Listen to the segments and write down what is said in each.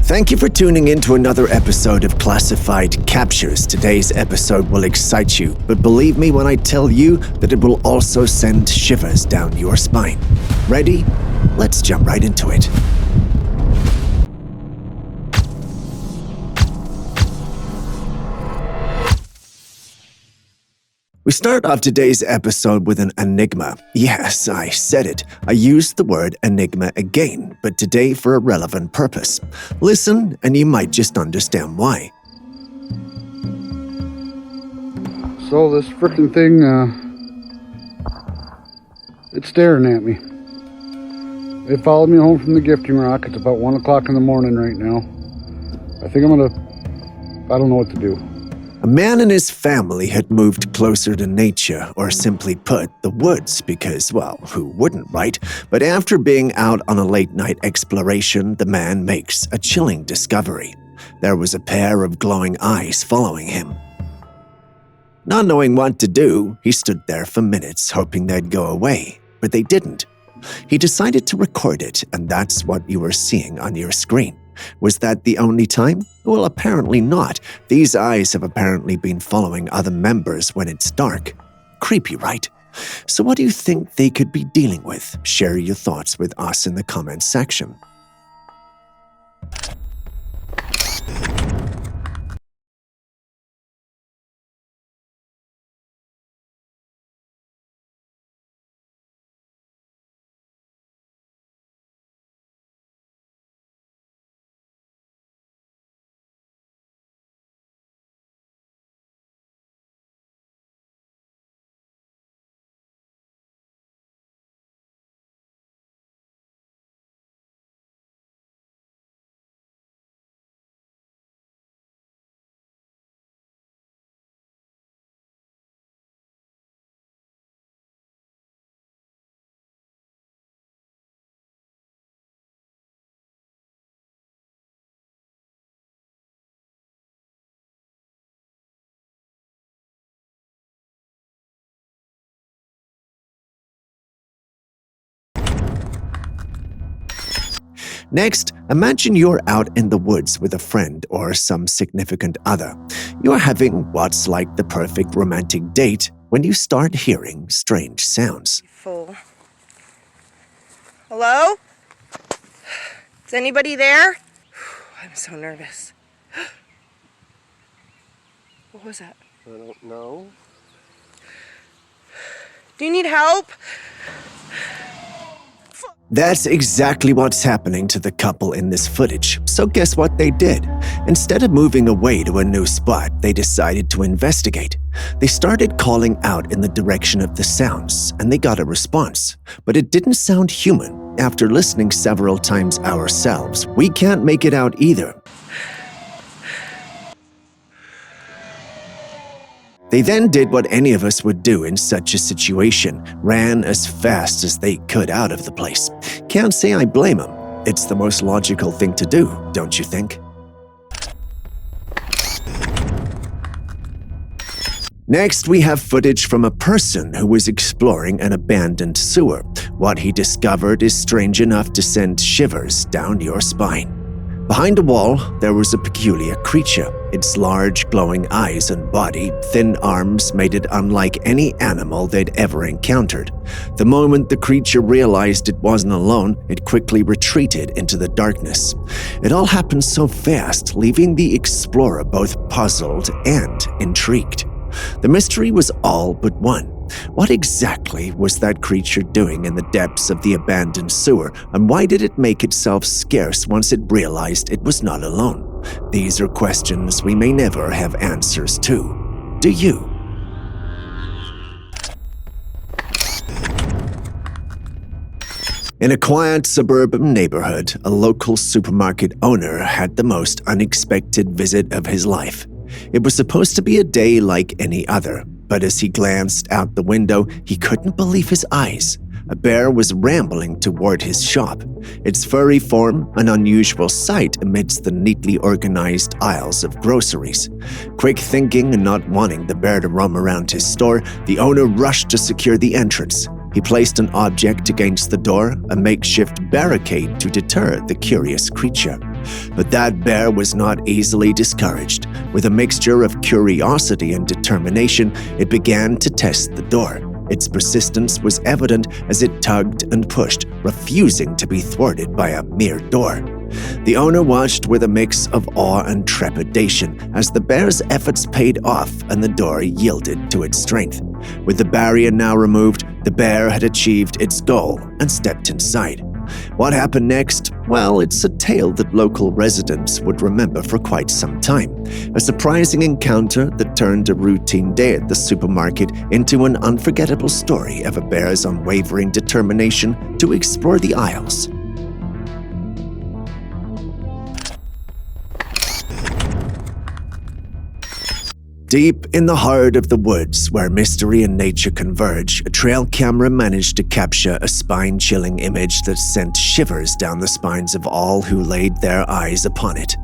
Thank you for tuning in to another episode of Classified Captures. Today's episode will excite you, but believe me when I tell you that it will also send shivers down your spine. Ready? Let's jump right into it. We start off today's episode with an enigma. Yes, I said it. I used the word enigma again, but today for a relevant purpose. Listen, and you might just understand why. So this frickin' thing, it's staring at me. It followed me home from the gifting rock. It's about 1 o'clock in the morning right now. I think I don't know what to do. A man and his family had moved closer to nature, or simply put, the woods, because, well, who wouldn't, right? But after being out on a late-night exploration, the man makes a chilling discovery. There was a pair of glowing eyes following him. Not knowing what to do, he stood there for minutes, hoping they'd go away, but they didn't. He decided to record it, and that's what you are seeing on your screen. Was that the only time? Well, apparently not. These eyes have apparently been following other members when it's dark. Creepy, right? So what do you think they could be dealing with? Share your thoughts with us in the comments section. Next, imagine you're out in the woods with a friend or some significant other. You're having what's like the perfect romantic date when you start hearing strange sounds. Full. Hello? Is anybody there? I'm so nervous. What was that? I don't know. Do you need help? That's exactly what's happening to the couple in this footage. So guess what they did? Instead of moving away to a new spot, they decided to investigate. They started calling out in the direction of the sounds, and they got a response. But it didn't sound human. After listening several times ourselves, we can't make it out either. They then did what any of us would do in such a situation, ran as fast as they could out of the place. Can't say I blame them. It's the most logical thing to do, don't you think? Next, we have footage from a person who was exploring an abandoned sewer. What he discovered is strange enough to send shivers down your spine. Behind a wall, there was a peculiar creature. Its large, glowing eyes and body, thin arms made it unlike any animal they'd ever encountered. The moment the creature realized it wasn't alone, it quickly retreated into the darkness. It all happened so fast, leaving the explorer both puzzled and intrigued. The mystery was all but one. What exactly was that creature doing in the depths of the abandoned sewer, and why did it make itself scarce once it realized it was not alone? These are questions we may never have answers to. Do you? In a quiet suburban neighborhood, a local supermarket owner had the most unexpected visit of his life. It was supposed to be a day like any other, but as he glanced out the window, he couldn't believe his eyes. A bear was rambling toward his shop, its furry form an unusual sight amidst the neatly organized aisles of groceries. Quick thinking and not wanting the bear to roam around his store, the owner rushed to secure the entrance. He placed an object against the door, a makeshift barricade to deter the curious creature. But that bear was not easily discouraged. With a mixture of curiosity and determination, it began to test the door. Its persistence was evident as it tugged and pushed, refusing to be thwarted by a mere door. The owner watched with a mix of awe and trepidation as the bear's efforts paid off and the door yielded to its strength. With the barrier now removed, the bear had achieved its goal and stepped inside. What happened next? Well, it's a tale that local residents would remember for quite some time. A surprising encounter that turned a routine day at the supermarket into an unforgettable story of a bear's unwavering determination to explore the aisles. Deep in the heart of the woods, where mystery and nature converge, a trail camera managed to capture a spine-chilling image that sent shivers down the spines of all who laid their eyes upon it.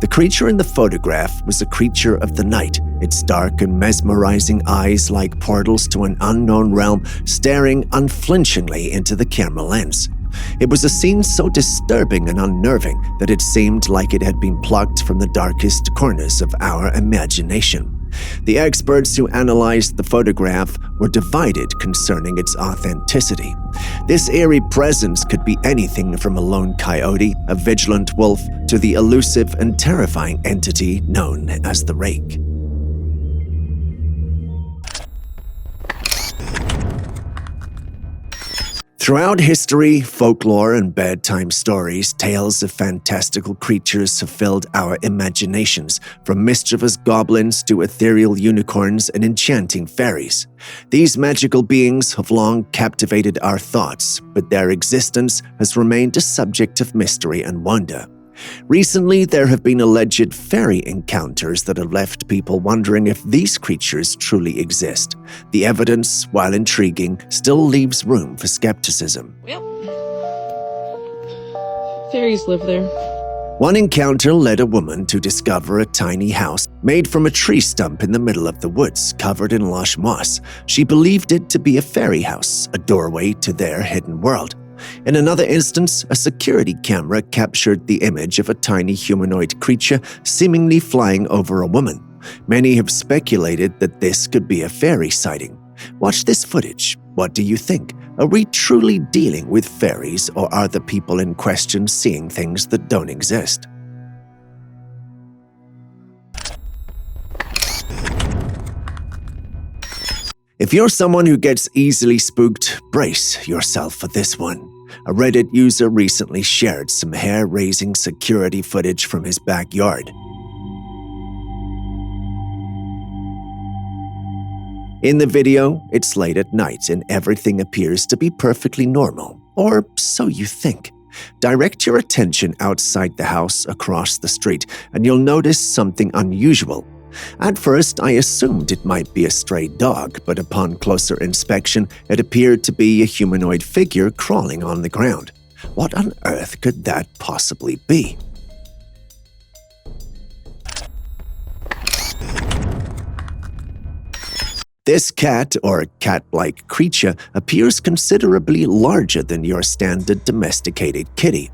The creature in the photograph was a creature of the night, its dark and mesmerizing eyes like portals to an unknown realm, staring unflinchingly into the camera lens. It was a scene so disturbing and unnerving that it seemed like it had been plucked from the darkest corners of our imagination. The experts who analyzed the photograph were divided concerning its authenticity. This eerie presence could be anything from a lone coyote, a vigilant wolf, to the elusive and terrifying entity known as the Rake. Throughout history, folklore, and bedtime stories, tales of fantastical creatures have filled our imaginations, from mischievous goblins to ethereal unicorns and enchanting fairies. These magical beings have long captivated our thoughts, but their existence has remained a subject of mystery and wonder. Recently, there have been alleged fairy encounters that have left people wondering if these creatures truly exist. The evidence, while intriguing, still leaves room for skepticism. Yep. Fairies live there. One encounter led a woman to discover a tiny house made from a tree stump in the middle of the woods, covered in lush moss. She believed it to be a fairy house, a doorway to their hidden world. In another instance, a security camera captured the image of a tiny humanoid creature seemingly flying over a woman. Many have speculated that this could be a fairy sighting. Watch this footage. What do you think? Are we truly dealing with fairies, or are the people in question seeing things that don't exist? If you're someone who gets easily spooked, brace yourself for this one. A Reddit user recently shared some hair-raising security footage from his backyard. In the video, it's late at night and everything appears to be perfectly normal, or so you think. Direct your attention outside the house across the street and you'll notice something unusual. At first, I assumed it might be a stray dog, but upon closer inspection, it appeared to be a humanoid figure crawling on the ground. What on earth could that possibly be? This cat, or cat-like creature, appears considerably larger than your standard domesticated kitty.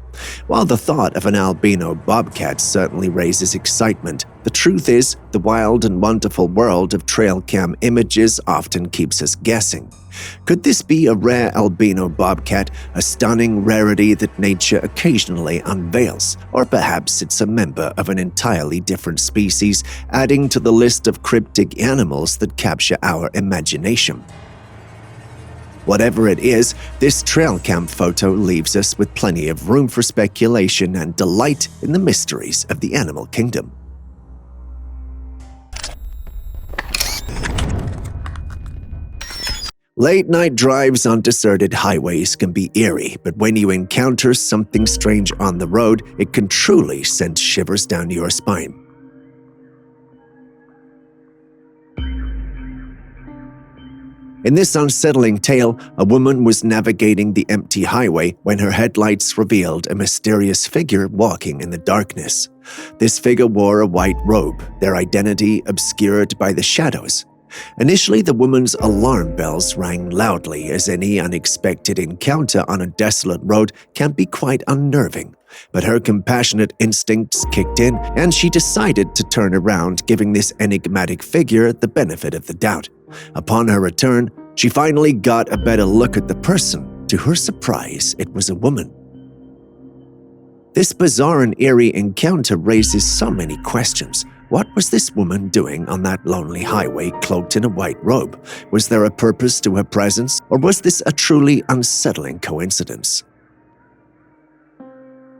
While the thought of an albino bobcat certainly raises excitement, the truth is, the wild and wonderful world of trail cam images often keeps us guessing. Could this be a rare albino bobcat, a stunning rarity that nature occasionally unveils? Or perhaps it's a member of an entirely different species, adding to the list of cryptic animals that capture our imagination. Whatever it is, this trail cam photo leaves us with plenty of room for speculation and delight in the mysteries of the animal kingdom. Late-night drives on deserted highways can be eerie, but when you encounter something strange on the road, it can truly send shivers down your spine. In this unsettling tale, a woman was navigating the empty highway when her headlights revealed a mysterious figure walking in the darkness. This figure wore a white robe, their identity obscured by the shadows. Initially, the woman's alarm bells rang loudly, as any unexpected encounter on a desolate road can be quite unnerving. But her compassionate instincts kicked in, and she decided to turn around, giving this enigmatic figure the benefit of the doubt. Upon her return, she finally got a better look at the person. To her surprise, it was a woman. This bizarre and eerie encounter raises so many questions. What was this woman doing on that lonely highway cloaked in a white robe? Was there a purpose to her presence, or was this a truly unsettling coincidence?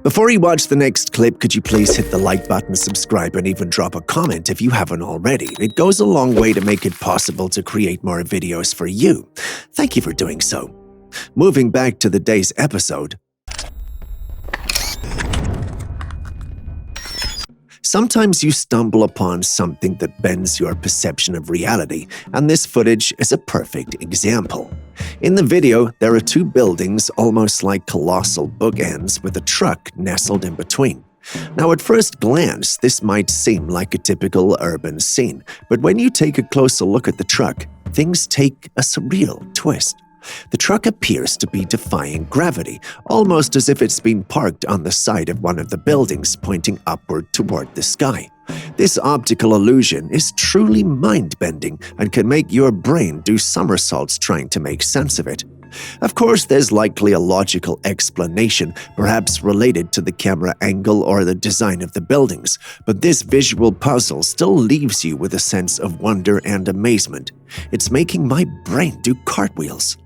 Before you watch the next clip, could you please hit the like button, subscribe, and even drop a comment if you haven't already? It goes a long way to make it possible to create more videos for you. Thank you for doing so. Moving back to the day's episode. Sometimes you stumble upon something that bends your perception of reality, and this footage is a perfect example. In the video, there are two buildings almost like colossal bookends with a truck nestled in between. Now, at first glance, this might seem like a typical urban scene, but when you take a closer look at the truck, things take a surreal twist. The truck appears to be defying gravity, almost as if it's been parked on the side of one of the buildings, pointing upward toward the sky. This optical illusion is truly mind-bending and can make your brain do somersaults trying to make sense of it. Of course, there's likely a logical explanation, perhaps related to the camera angle or the design of the buildings, but this visual puzzle still leaves you with a sense of wonder and amazement. It's making my brain do cartwheels.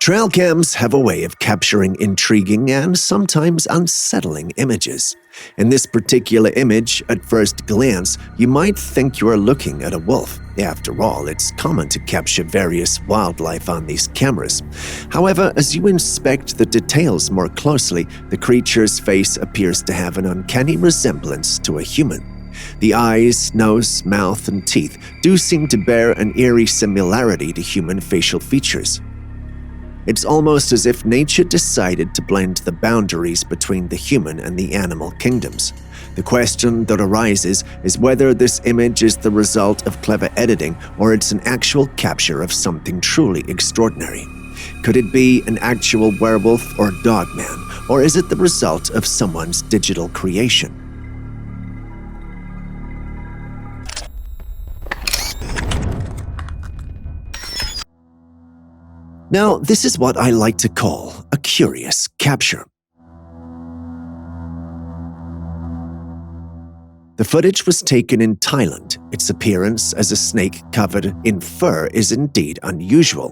Trail cams have a way of capturing intriguing and sometimes unsettling images. In this particular image, at first glance, you might think you are looking at a wolf. After all, it's common to capture various wildlife on these cameras. However, as you inspect the details more closely, the creature's face appears to have an uncanny resemblance to a human. The eyes, nose, mouth, and teeth do seem to bear an eerie similarity to human facial features. It's almost as if nature decided to blend the boundaries between the human and the animal kingdoms. The question that arises is whether this image is the result of clever editing or it's an actual capture of something truly extraordinary. Could it be an actual werewolf or dogman, or is it the result of someone's digital creation? Now, this is what I like to call a curious capture. The footage was taken in Thailand. Its appearance as a snake covered in fur is indeed unusual.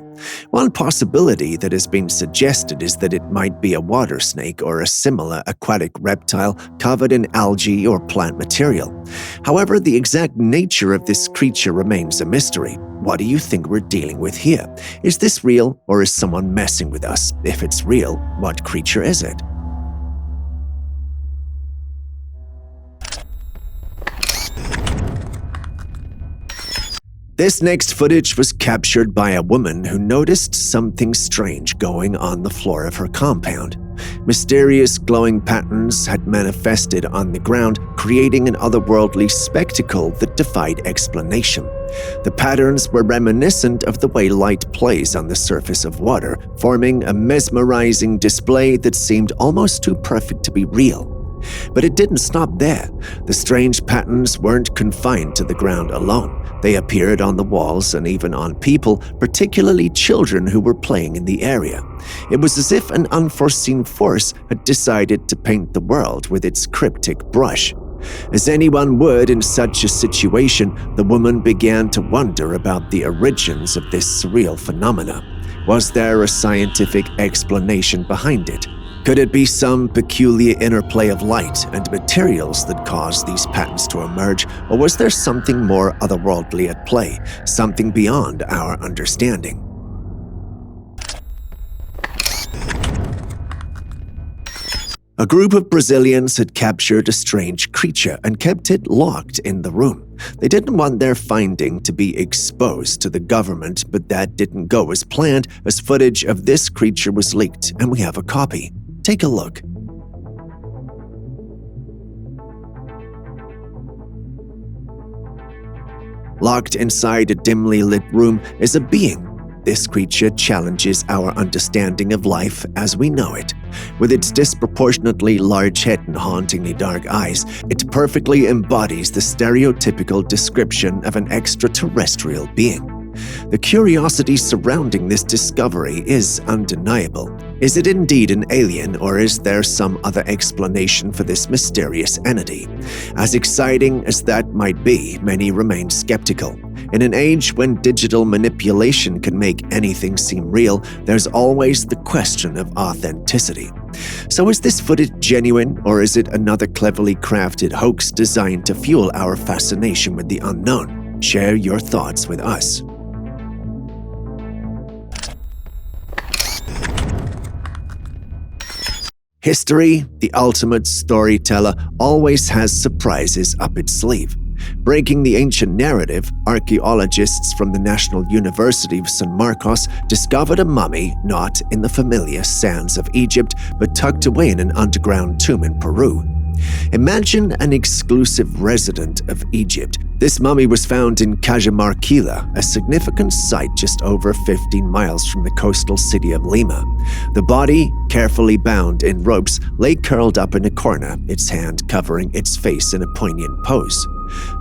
One possibility that has been suggested is that it might be a water snake or a similar aquatic reptile covered in algae or plant material. However, the exact nature of this creature remains a mystery. What do you think we're dealing with here? Is this real, or is someone messing with us? If it's real, what creature is it? This next footage was captured by a woman who noticed something strange going on the floor of her compound. Mysterious glowing patterns had manifested on the ground, creating an otherworldly spectacle that defied explanation. The patterns were reminiscent of the way light plays on the surface of water, forming a mesmerizing display that seemed almost too perfect to be real. But it didn't stop there. The strange patterns weren't confined to the ground alone. They appeared on the walls and even on people, particularly children who were playing in the area. It was as if an unforeseen force had decided to paint the world with its cryptic brush. As anyone would in such a situation, the woman began to wonder about the origins of this surreal phenomena. Was there a scientific explanation behind it? Could it be some peculiar interplay of light and materials that caused these patterns to emerge, or was there something more otherworldly at play, something beyond our understanding? A group of Brazilians had captured a strange creature and kept it locked in the room. They didn't want their finding to be exposed to the government, but that didn't go as planned, as footage of this creature was leaked, and we have a copy. Take a look. Locked inside a dimly lit room is a being. this creature challenges our understanding of life as we know it. With its disproportionately large head and hauntingly dark eyes, it perfectly embodies the stereotypical description of an extraterrestrial being. The curiosity surrounding this discovery is undeniable. Is it indeed an alien, or is there some other explanation for this mysterious entity? As exciting as that might be, many remain skeptical. In an age when digital manipulation can make anything seem real, there's always the question of authenticity. So is this footage genuine, or is it another cleverly crafted hoax designed to fuel our fascination with the unknown? Share your thoughts with us. History, the ultimate storyteller, always has surprises up its sleeve. Breaking the ancient narrative, archaeologists from the National University of San Marcos discovered a mummy not in the familiar sands of Egypt, but tucked away in an underground tomb in Peru. Imagine an exclusive resident of Egypt. This mummy was found in Cajamarquilla, a significant site just over 15 miles from the coastal city of Lima. The body, carefully bound in ropes, lay curled up in a corner, its hand covering its face in a poignant pose.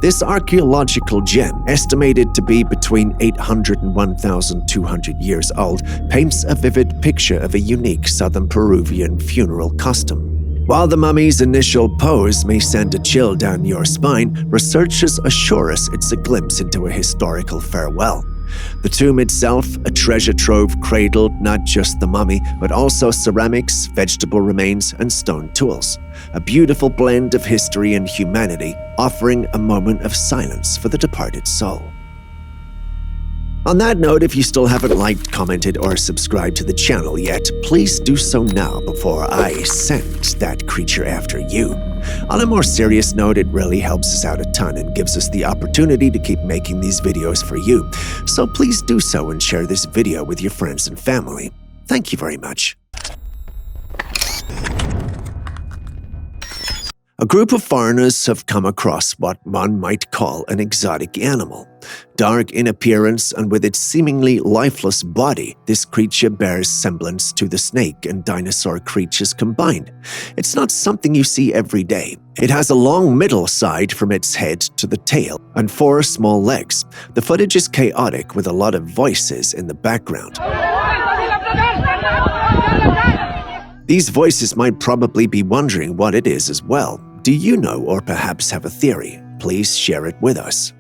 This archaeological gem, estimated to be between 800 and 1,200 years old, paints a vivid picture of a unique southern Peruvian funeral custom. While the mummy's initial pose may send a chill down your spine, researchers assure us it's a glimpse into a historical farewell. The tomb itself, a treasure trove, cradled not just the mummy, but also ceramics, vegetable remains, and stone tools. A beautiful blend of history and humanity, offering a moment of silence for the departed soul. On that note, if you still haven't liked, commented, or subscribed to the channel yet, please do so now before I send that creature after you. On a more serious note, it really helps us out a ton and gives us the opportunity to keep making these videos for you. So please do so and share this video with your friends and family. Thank you very much. A group of foreigners have come across what one might call an exotic animal. Dark in appearance and with its seemingly lifeless body, this creature bears semblance to the snake and dinosaur creatures combined. It's not something you see every day. It has a long middle side from its head to the tail and 4 small legs. The footage is chaotic with a lot of voices in the background. These voices might probably be wondering what it is as well. Do you know or perhaps have a theory? Please share it with us.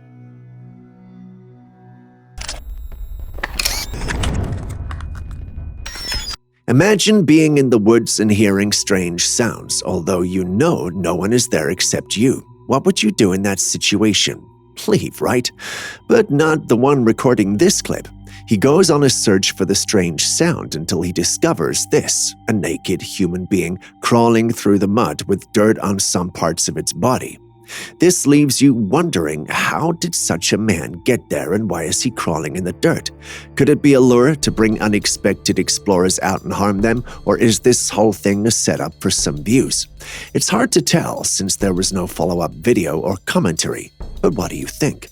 Imagine being in the woods and hearing strange sounds, although you know no one is there except you. What would you do in that situation? Leave, right? But not the one recording this clip. He goes on a search for the strange sound until he discovers this, a naked human being crawling through the mud with dirt on some parts of its body. This leaves you wondering, how did such a man get there and why is he crawling in the dirt? Could it be a lure to bring unexpected explorers out and harm them, or is this whole thing a setup for some views? It's hard to tell since there was no follow-up video or commentary, but what do you think?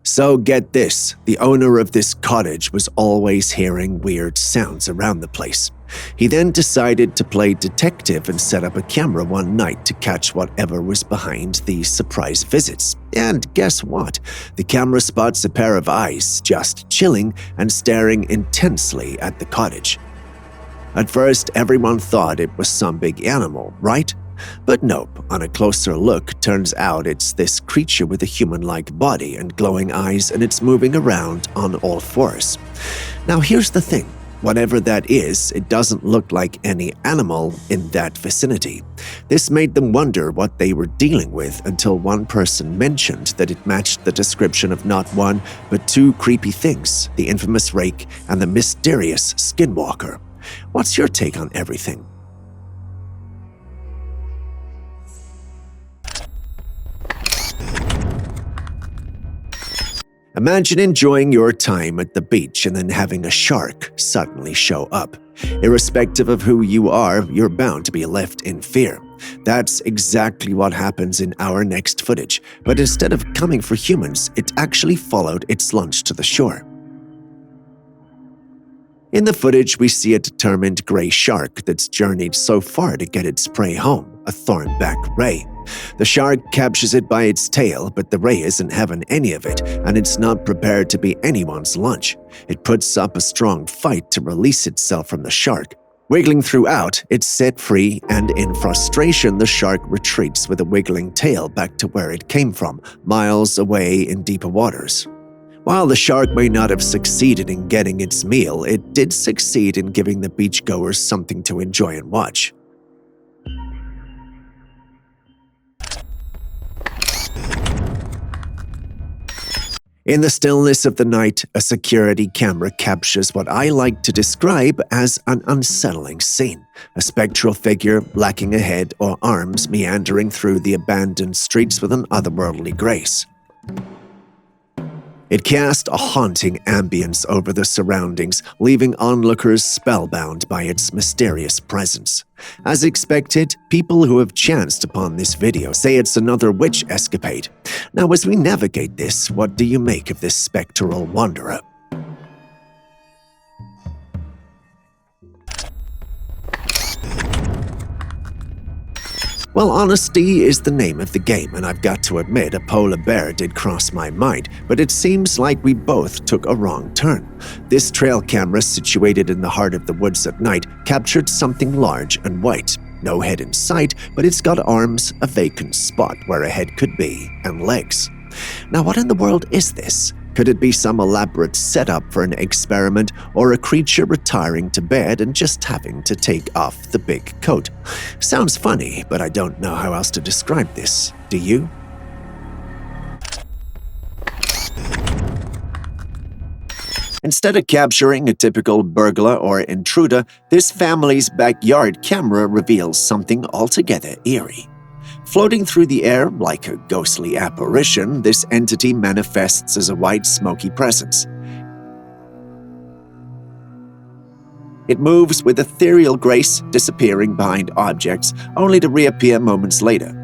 So get this, the owner of this cottage was always hearing weird sounds around the place. He then decided to play detective and set up a camera one night to catch whatever was behind these surprise visits. And guess what? The camera spots a pair of eyes just chilling and staring intensely at the cottage. At first, everyone thought it was some big animal, right? But nope, on a closer look, turns out it's this creature with a human-like body and glowing eyes, and it's moving around on all fours. Now here's the thing, whatever that is, it doesn't look like any animal in that vicinity. This made them wonder what they were dealing with until one person mentioned that it matched the description of not one, but 2 creepy things, the infamous Rake and the mysterious Skinwalker. What's your take on everything? Imagine enjoying your time at the beach and then having a shark suddenly show up. Irrespective of who you are, you're bound to be left in fear. That's exactly what happens in our next footage, but instead of coming for humans, it actually followed its lunch to the shore. In the footage, we see a determined gray shark that's journeyed so far to get its prey home, a thornback ray. The shark captures it by its tail, but the ray isn't having any of it, and it's not prepared to be anyone's lunch. It puts up a strong fight to release itself from the shark. Wiggling throughout, it's set free, and in frustration, the shark retreats with a wiggling tail back to where it came from, miles away in deeper waters. While the shark may not have succeeded in getting its meal, it did succeed in giving the beachgoers something to enjoy and watch. In the stillness of the night, a security camera captures what I like to describe as an unsettling scene. A spectral figure lacking a head or arms meandering through the abandoned streets with an otherworldly grace. It cast a haunting ambience over the surroundings, leaving onlookers spellbound by its mysterious presence. As expected, people who have chanced upon this video say it's another witch escapade. Now, as we navigate this, what do you make of this spectral wanderer? Well, honesty is the name of the game, and I've got to admit a polar bear did cross my mind, but it seems like we both took a wrong turn. This trail camera, situated in the heart of the woods at night, captured something large and white. No head in sight, but it's got arms, a vacant spot where a head could be, and legs. Now, what in the world is this? Could it be some elaborate setup for an experiment, or a creature retiring to bed and just having to take off the big coat? Sounds funny, but I don't know how else to describe this. Do you? Instead of capturing a typical burglar or intruder, this family's backyard camera reveals something altogether eerie. Floating through the air like a ghostly apparition, this entity manifests as a white, smoky presence. It moves with ethereal grace, disappearing behind objects, only to reappear moments later.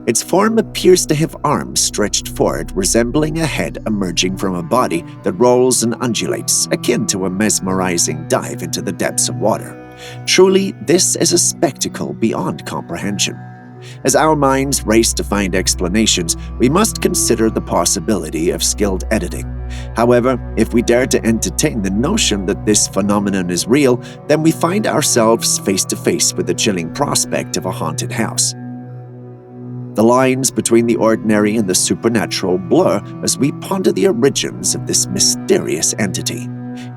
Its form appears to have arms stretched forward, resembling a head emerging from a body that rolls and undulates, akin to a mesmerizing dive into the depths of water. Truly, this is a spectacle beyond comprehension. As our minds race to find explanations, we must consider the possibility of skilled editing. However, if we dare to entertain the notion that this phenomenon is real, then we find ourselves face to face with the chilling prospect of a haunted house. The lines between the ordinary and the supernatural blur as we ponder the origins of this mysterious entity.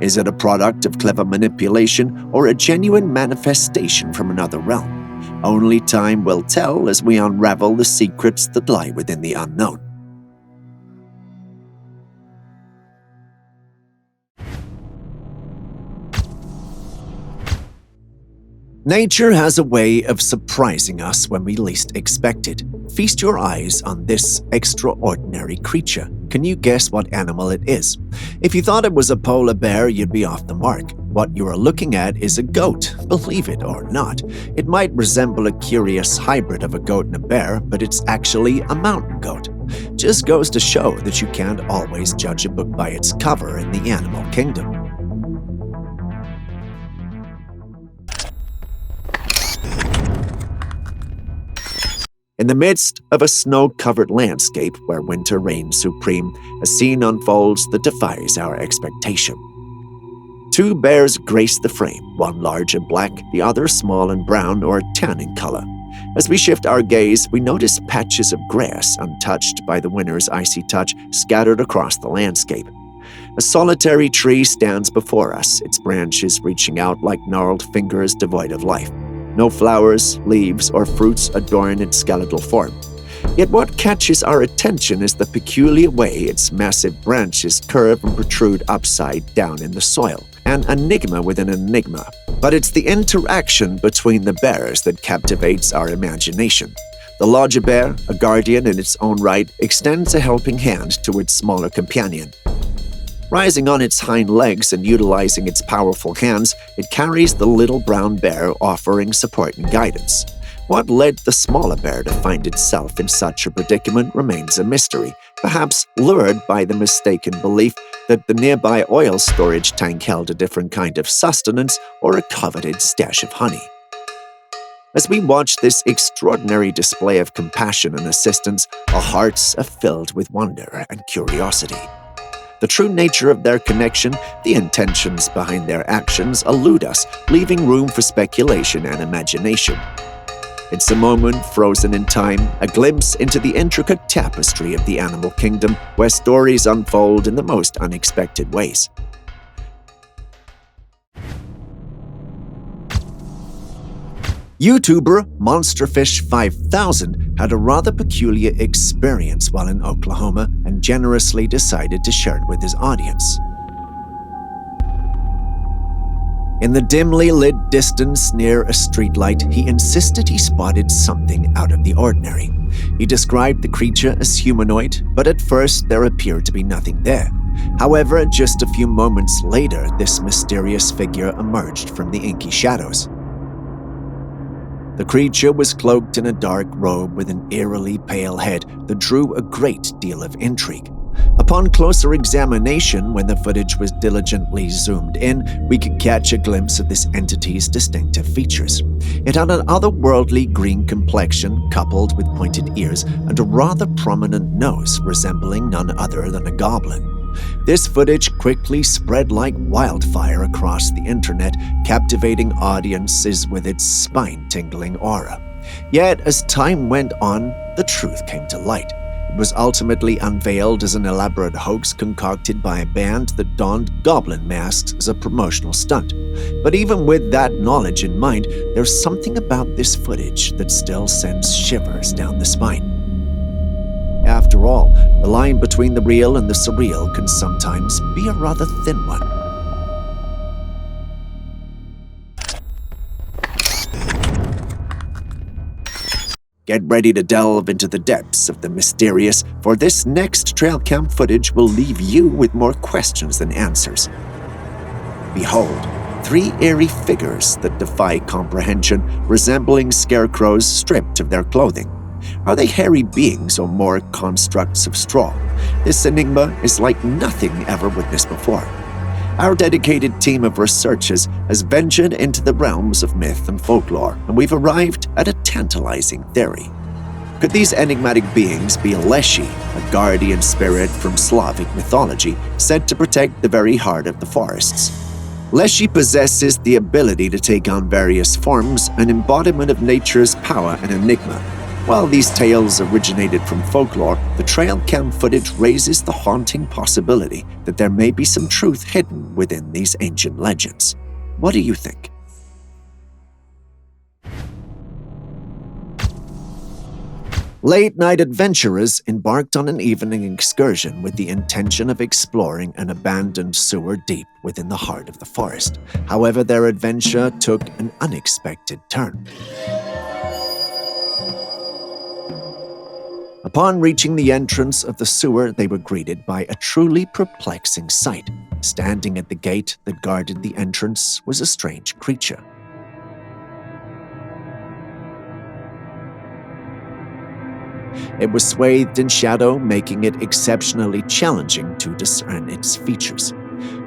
Is it a product of clever manipulation or a genuine manifestation from another realm? Only time will tell as we unravel the secrets that lie within the unknown. Nature has a way of surprising us when we least expect it. Feast your eyes on this extraordinary creature. Can you guess what animal it is? If you thought it was a polar bear, you'd be off the mark. What you are looking at is a goat, believe it or not. It might resemble a curious hybrid of a goat and a bear, but it's actually a mountain goat. Just goes to show that you can't always judge a book by its cover in the animal kingdom. In the midst of a snow-covered landscape where winter reigns supreme, a scene unfolds that defies our expectation. Two bears grace the frame, one large and black, the other small and brown or tan in color. As we shift our gaze, we notice patches of grass untouched by the winter's icy touch scattered across the landscape. A solitary tree stands before us, its branches reaching out like gnarled fingers devoid of life. No flowers, leaves, or fruits adorn its skeletal form. Yet what catches our attention is the peculiar way its massive branches curve and protrude upside down in the soil. An enigma within an enigma. But it's the interaction between the bears that captivates our imagination. The larger bear, a guardian in its own right, extends a helping hand to its smaller companion. Rising on its hind legs and utilizing its powerful hands, it carries the little brown bear, offering support and guidance. What led the smaller bear to find itself in such a predicament remains a mystery, perhaps lured by the mistaken belief that the nearby oil storage tank held a different kind of sustenance or a coveted stash of honey. As we watch this extraordinary display of compassion and assistance, our hearts are filled with wonder and curiosity. The true nature of their connection, the intentions behind their actions elude us, leaving room for speculation and imagination. It's a moment frozen in time, a glimpse into the intricate tapestry of the animal kingdom where stories unfold in the most unexpected ways. YouTuber MonsterFish5000 had a rather peculiar experience while in Oklahoma and generously decided to share it with his audience. In the dimly lit distance near a streetlight, he insisted he spotted something out of the ordinary. He described the creature as humanoid, but at first there appeared to be nothing there. However, just a few moments later, this mysterious figure emerged from the inky shadows. The creature was cloaked in a dark robe with an eerily pale head that drew a great deal of intrigue. Upon closer examination, when the footage was diligently zoomed in, we could catch a glimpse of this entity's distinctive features. It had an otherworldly green complexion coupled with pointed ears and a rather prominent nose resembling none other than a goblin. This footage quickly spread like wildfire across the internet, captivating audiences with its spine-tingling aura. Yet, as time went on, the truth came to light. It was ultimately unveiled as an elaborate hoax concocted by a band that donned goblin masks as a promotional stunt. But even with that knowledge in mind, there's something about this footage that still sends shivers down the spine. After all, the line between the real and the surreal can sometimes be a rather thin one. Get ready to delve into the depths of the mysterious, for this next trail cam footage will leave you with more questions than answers. Behold, 3 eerie figures that defy comprehension, resembling scarecrows stripped of their clothing. Are they hairy beings or more constructs of straw? This enigma is like nothing ever witnessed before. Our dedicated team of researchers has ventured into the realms of myth and folklore, and we've arrived at a tantalizing theory. Could these enigmatic beings be Leshy, a guardian spirit from Slavic mythology, said to protect the very heart of the forests? Leshy possesses the ability to take on various forms, an embodiment of nature's power and enigma. While these tales originated from folklore, the trail cam footage raises the haunting possibility that there may be some truth hidden within these ancient legends. What do you think? Late-night adventurers embarked on an evening excursion with the intention of exploring an abandoned sewer deep within the heart of the forest. However, their adventure took an unexpected turn. Upon reaching the entrance of the sewer, they were greeted by a truly perplexing sight. Standing at the gate that guarded the entrance was a strange creature. It was swathed in shadow, making it exceptionally challenging to discern its features.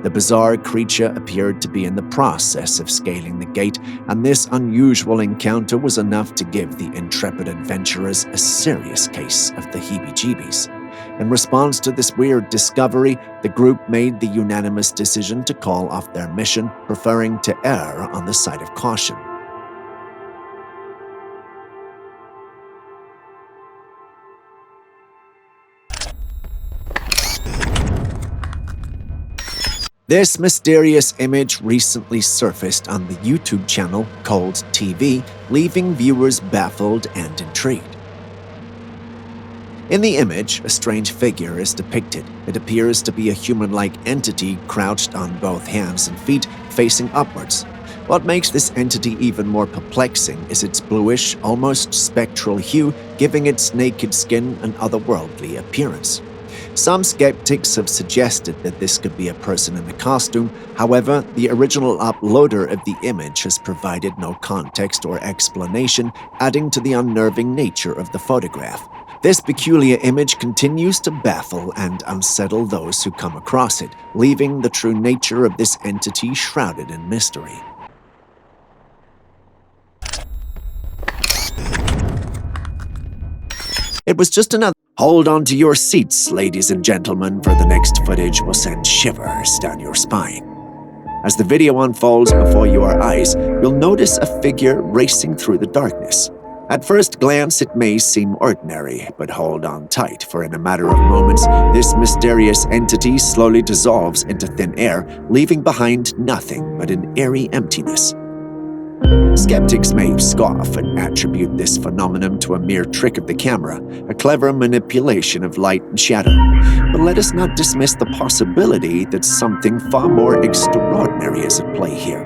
The bizarre creature appeared to be in the process of scaling the gate, and this unusual encounter was enough to give the intrepid adventurers a serious case of the heebie-jeebies. In response to this weird discovery, the group made the unanimous decision to call off their mission, preferring to err on the side of caution. This mysterious image recently surfaced on the YouTube channel Cold TV, leaving viewers baffled and intrigued. In the image, a strange figure is depicted. It appears to be a human-like entity crouched on both hands and feet, facing upwards. What makes this entity even more perplexing is its bluish, almost spectral hue, giving its naked skin an otherworldly appearance. Some skeptics have suggested that this could be a person in a costume. However, the original uploader of the image has provided no context or explanation, adding to the unnerving nature of the photograph. This peculiar image continues to baffle and unsettle those who come across it, leaving the true nature of this entity shrouded in mystery. It was just another. Hold on to your seats, ladies and gentlemen, for the next footage will send shivers down your spine. As the video unfolds before your eyes, you'll notice a figure racing through the darkness. At first glance, it may seem ordinary, but hold on tight, for in a matter of moments, this mysterious entity slowly dissolves into thin air, leaving behind nothing but an eerie emptiness. Skeptics may scoff and attribute this phenomenon to a mere trick of the camera, a clever manipulation of light and shadow. But let us not dismiss the possibility that something far more extraordinary is at play here.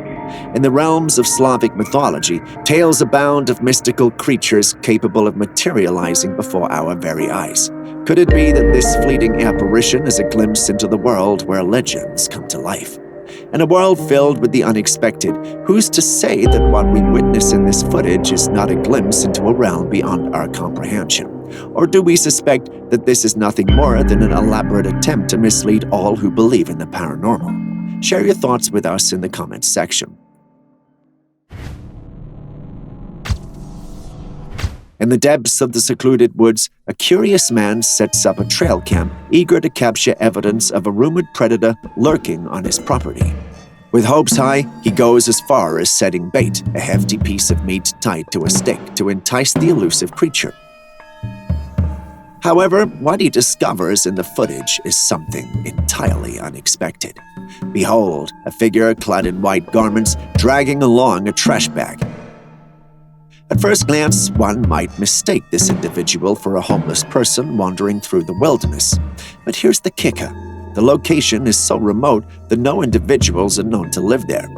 In the realms of Slavic mythology, tales abound of mystical creatures capable of materializing before our very eyes. Could it be that this fleeting apparition is a glimpse into the world where legends come to life? In a world filled with the unexpected, who's to say that what we witness in this footage is not a glimpse into a realm beyond our comprehension? Or do we suspect that this is nothing more than an elaborate attempt to mislead all who believe in the paranormal? Share your thoughts with us in the comments section. In the depths of the secluded woods, a curious man sets up a trail cam, eager to capture evidence of a rumored predator lurking on his property. With hopes high, he goes as far as setting bait, a hefty piece of meat tied to a stick to entice the elusive creature. However, what he discovers in the footage is something entirely unexpected. Behold, a figure clad in white garments dragging along a trash bag. At first glance, one might mistake this individual for a homeless person wandering through the wilderness. But here's the kicker. The location is so remote that no individuals are known to live there.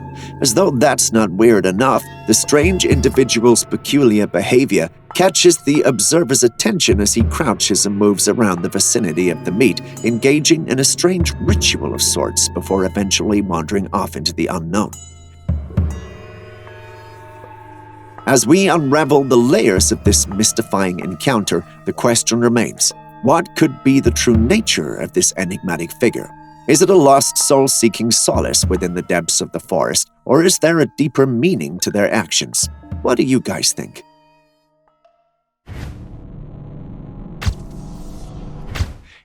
As though that's not weird enough, the strange individual's peculiar behavior catches the observer's attention as he crouches and moves around the vicinity of the meat, engaging in a strange ritual of sorts before eventually wandering off into the unknown. As we unravel the layers of this mystifying encounter, the question remains, what could be the true nature of this enigmatic figure? Is it a lost soul seeking solace within the depths of the forest, or is there a deeper meaning to their actions? What do you guys think?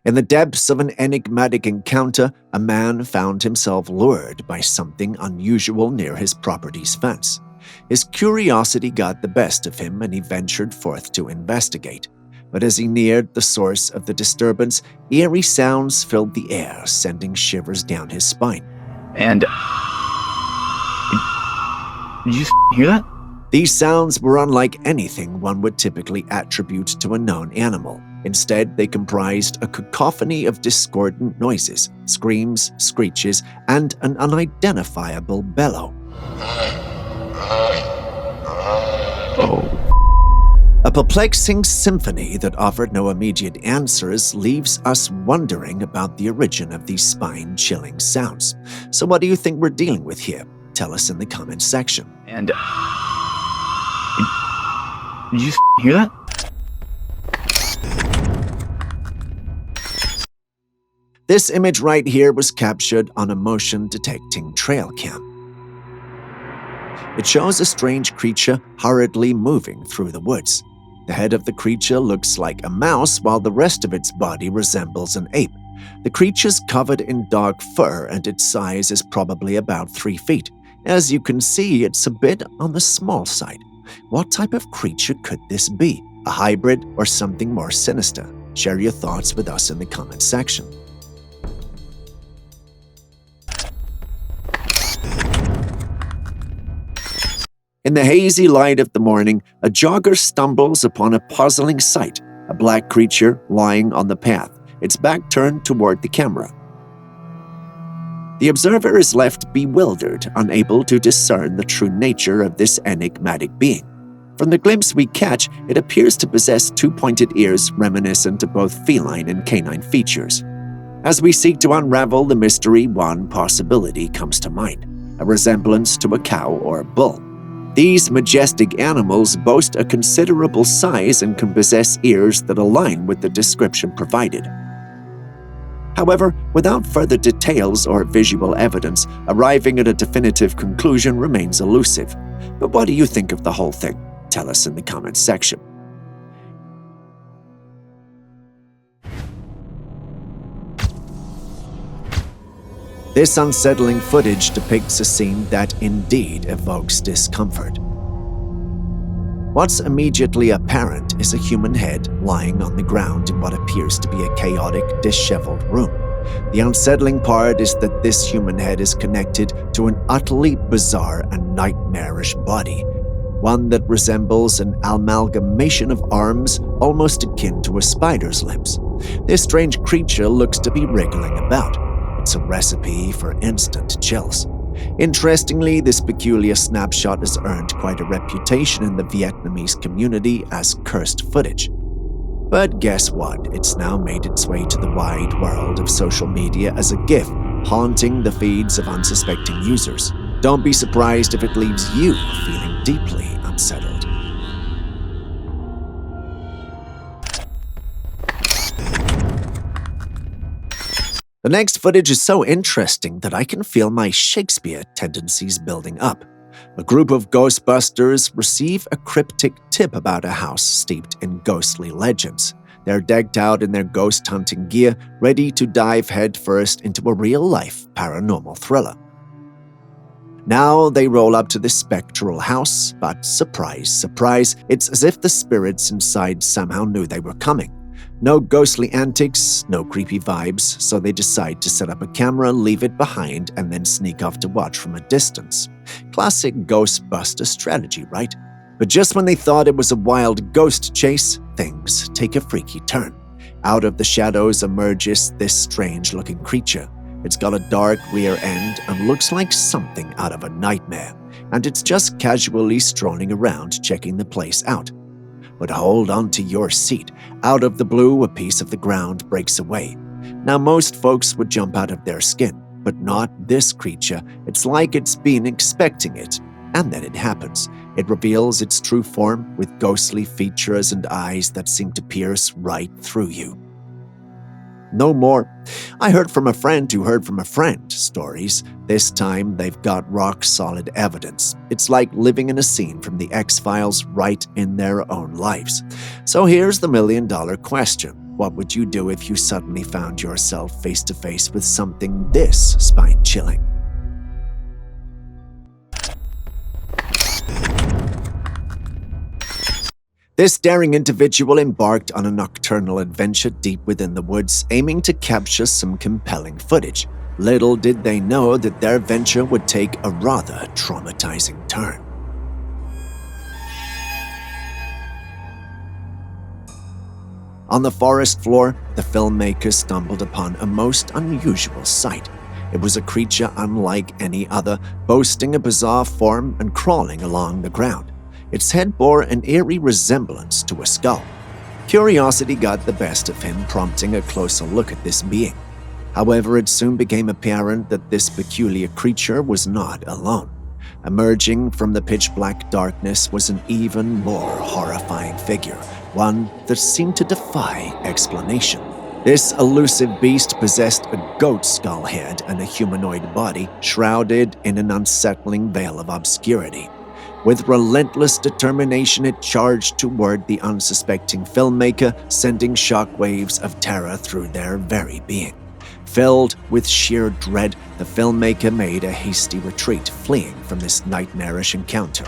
In the depths of an enigmatic encounter, a man found himself lured by something unusual near his property's fence. His curiosity got the best of him and he ventured forth to investigate. But as he neared the source of the disturbance, eerie sounds filled the air, sending shivers down his spine. And... did you hear that? These sounds were unlike anything one would typically attribute to a known animal. Instead, they comprised a cacophony of discordant noises, screams, screeches, and an unidentifiable bellow. Oh. A perplexing symphony that offered no immediate answers leaves us wondering about the origin of these spine-chilling sounds. So what do you think we're dealing with here? Tell us in the comments section. And... did you hear that? This image right here was captured on a motion-detecting trail cam. It shows a strange creature hurriedly moving through the woods. The head of the creature looks like a mouse, while the rest of its body resembles an ape. The creature's covered in dark fur, and its size is probably about 3 feet. As you can see, it's a bit on the small side. What type of creature could this be? A hybrid or something more sinister? Share your thoughts with us in the comments section. In the hazy light of the morning, a jogger stumbles upon a puzzling sight, a black creature lying on the path, its back turned toward the camera. The observer is left bewildered, unable to discern the true nature of this enigmatic being. From the glimpse we catch, it appears to possess 2 pointed ears reminiscent of both feline and canine features. As we seek to unravel the mystery, one possibility comes to mind: a resemblance to a cow or a bull. These majestic animals boast a considerable size and can possess ears that align with the description provided. However, without further details or visual evidence, arriving at a definitive conclusion remains elusive. But what do you think of the whole thing? Tell us in the comments section. This unsettling footage depicts a scene that indeed evokes discomfort. What's immediately apparent is a human head lying on the ground in what appears to be a chaotic, disheveled room. The unsettling part is that this human head is connected to an utterly bizarre and nightmarish body, one that resembles an amalgamation of arms almost akin to a spider's limbs. This strange creature looks to be wriggling about. It's a recipe for instant chills. Interestingly, this peculiar snapshot has earned quite a reputation in the Vietnamese community as cursed footage. But guess what? It's now made its way to the wide world of social media as a GIF, haunting the feeds of unsuspecting users. Don't be surprised if it leaves you feeling deeply unsettled. The next footage is so interesting that I can feel my Shakespeare tendencies building up. A group of Ghostbusters receive a cryptic tip about a house steeped in ghostly legends. They're decked out in their ghost hunting gear, ready to dive headfirst into a real-life paranormal thriller. Now they roll up to the Spectral house, but surprise, surprise, it's as if the spirits inside somehow knew they were coming. No ghostly antics, no creepy vibes, so they decide to set up a camera, leave it behind, and then sneak off to watch from a distance. Classic Ghostbuster strategy, right? But just when they thought it was a wild ghost chase, things take a freaky turn. Out of the shadows emerges this strange-looking creature. It's got a dark rear end and looks like something out of a nightmare, and it's just casually strolling around checking the place out. But hold on to your seat. Out of the blue, a piece of the ground breaks away. Now, most folks would jump out of their skin, but not this creature. It's like it's been expecting it. And then it happens. It reveals its true form with ghostly features and eyes that seem to pierce right through you. No more "I heard from a friend who heard from a friend" stories. This time, they've got rock-solid evidence. It's like living in a scene from the X-Files right in their own lives. So here's the million-dollar question. What would you do if you suddenly found yourself face-to-face with something this spine-chilling? This daring individual embarked on a nocturnal adventure deep within the woods, aiming to capture some compelling footage. Little did they know that their venture would take a rather traumatizing turn. On the forest floor, the filmmaker stumbled upon a most unusual sight. It was a creature unlike any other, boasting a bizarre form and crawling along the ground. Its head bore an eerie resemblance to a skull. Curiosity got the best of him, prompting a closer look at this being. However, it soon became apparent that this peculiar creature was not alone. Emerging from the pitch-black darkness was an even more horrifying figure, one that seemed to defy explanation. This elusive beast possessed a goat skull head and a humanoid body, shrouded in an unsettling veil of obscurity. With relentless determination, it charged toward the unsuspecting filmmaker, sending shockwaves of terror through their very being. Filled with sheer dread, the filmmaker made a hasty retreat, fleeing from this nightmarish encounter.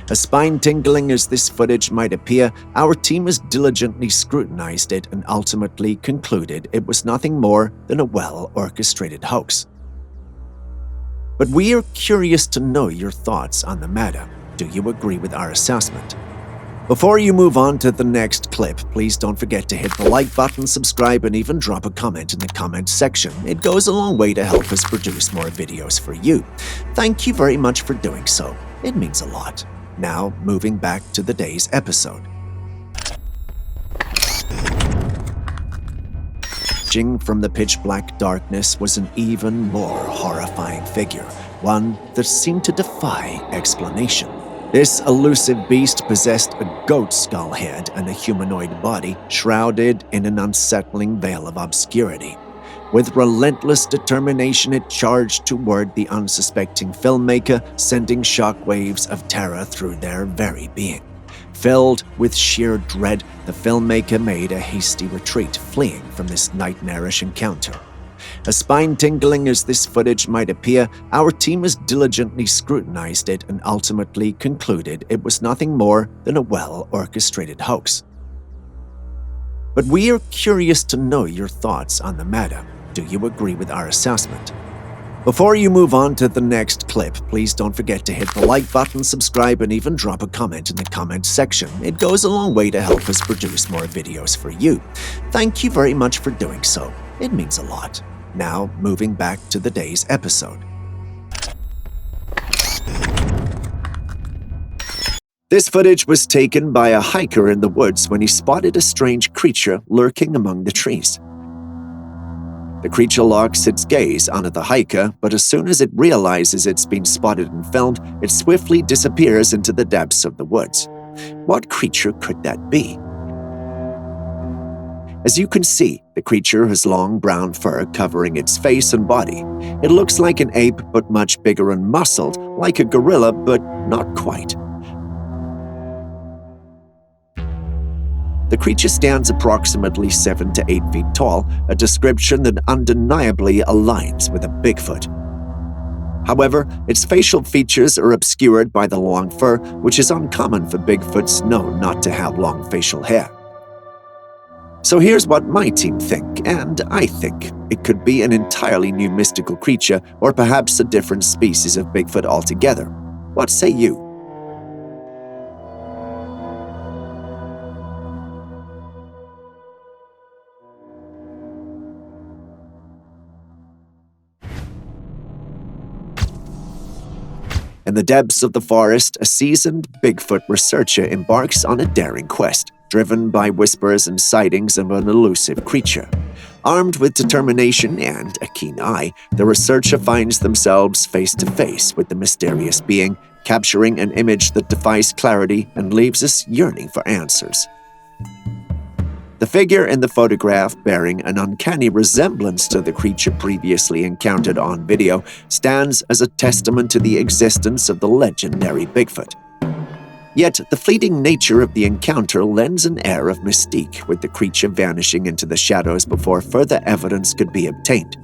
As spine-tingling as this footage might appear, our team has diligently scrutinized it and ultimately concluded it was nothing more than a well-orchestrated hoax. But we are curious to know your thoughts on the matter. Do you agree with our assessment? Before you move on to the next clip, please don't forget to hit the like button, subscribe, and even drop a comment in the comment section. It goes a long way to help us produce more videos for you. Thank you very much for doing so. It means a lot. Now, moving back to the day's episode. Emerging from the pitch-black darkness was an even more horrifying figure, one that seemed to defy explanation. This elusive beast possessed a goat skull head and a humanoid body shrouded in an unsettling veil of obscurity. With relentless determination, it charged toward the unsuspecting filmmaker, sending shockwaves of terror through their very being. Filled with sheer dread, the filmmaker made a hasty retreat, fleeing from this nightmarish encounter. As spine-tingling as this footage might appear, our team has diligently scrutinized it and ultimately concluded it was nothing more than a well-orchestrated hoax. But we are curious to know your thoughts on the matter. Do you agree with our assessment? Before you move on to the next clip, please don't forget to hit the like button, subscribe, and even drop a comment in the comments section. It goes a long way to help us produce more videos for you. Thank you very much for doing so. It means a lot. Now, moving back to the day's episode. This footage was taken by a hiker in the woods when he spotted a strange creature lurking among the trees. The creature locks its gaze onto the hiker, but as soon as it realizes it's been spotted and filmed, it swiftly disappears into the depths of the woods. What creature could that be? As you can see, the creature has long brown fur covering its face and body. It looks like an ape, but much bigger and muscled, like a gorilla, but not quite. The creature stands approximately 7 to 8 feet tall, a description that undeniably aligns with a Bigfoot. However, its facial features are obscured by the long fur, which is uncommon for Bigfoots known not to have long facial hair. So here's what my team think, and I think it could be an entirely new mystical creature, or perhaps a different species of Bigfoot altogether. What say you? In the depths of the forest, a seasoned Bigfoot researcher embarks on a daring quest, driven by whispers and sightings of an elusive creature. Armed with determination and a keen eye, the researcher finds themselves face to face with the mysterious being, capturing an image that defies clarity and leaves us yearning for answers. The figure in the photograph, bearing an uncanny resemblance to the creature previously encountered on video, stands as a testament to the existence of the legendary Bigfoot. Yet, the fleeting nature of the encounter lends an air of mystique, with the creature vanishing into the shadows before further evidence could be obtained.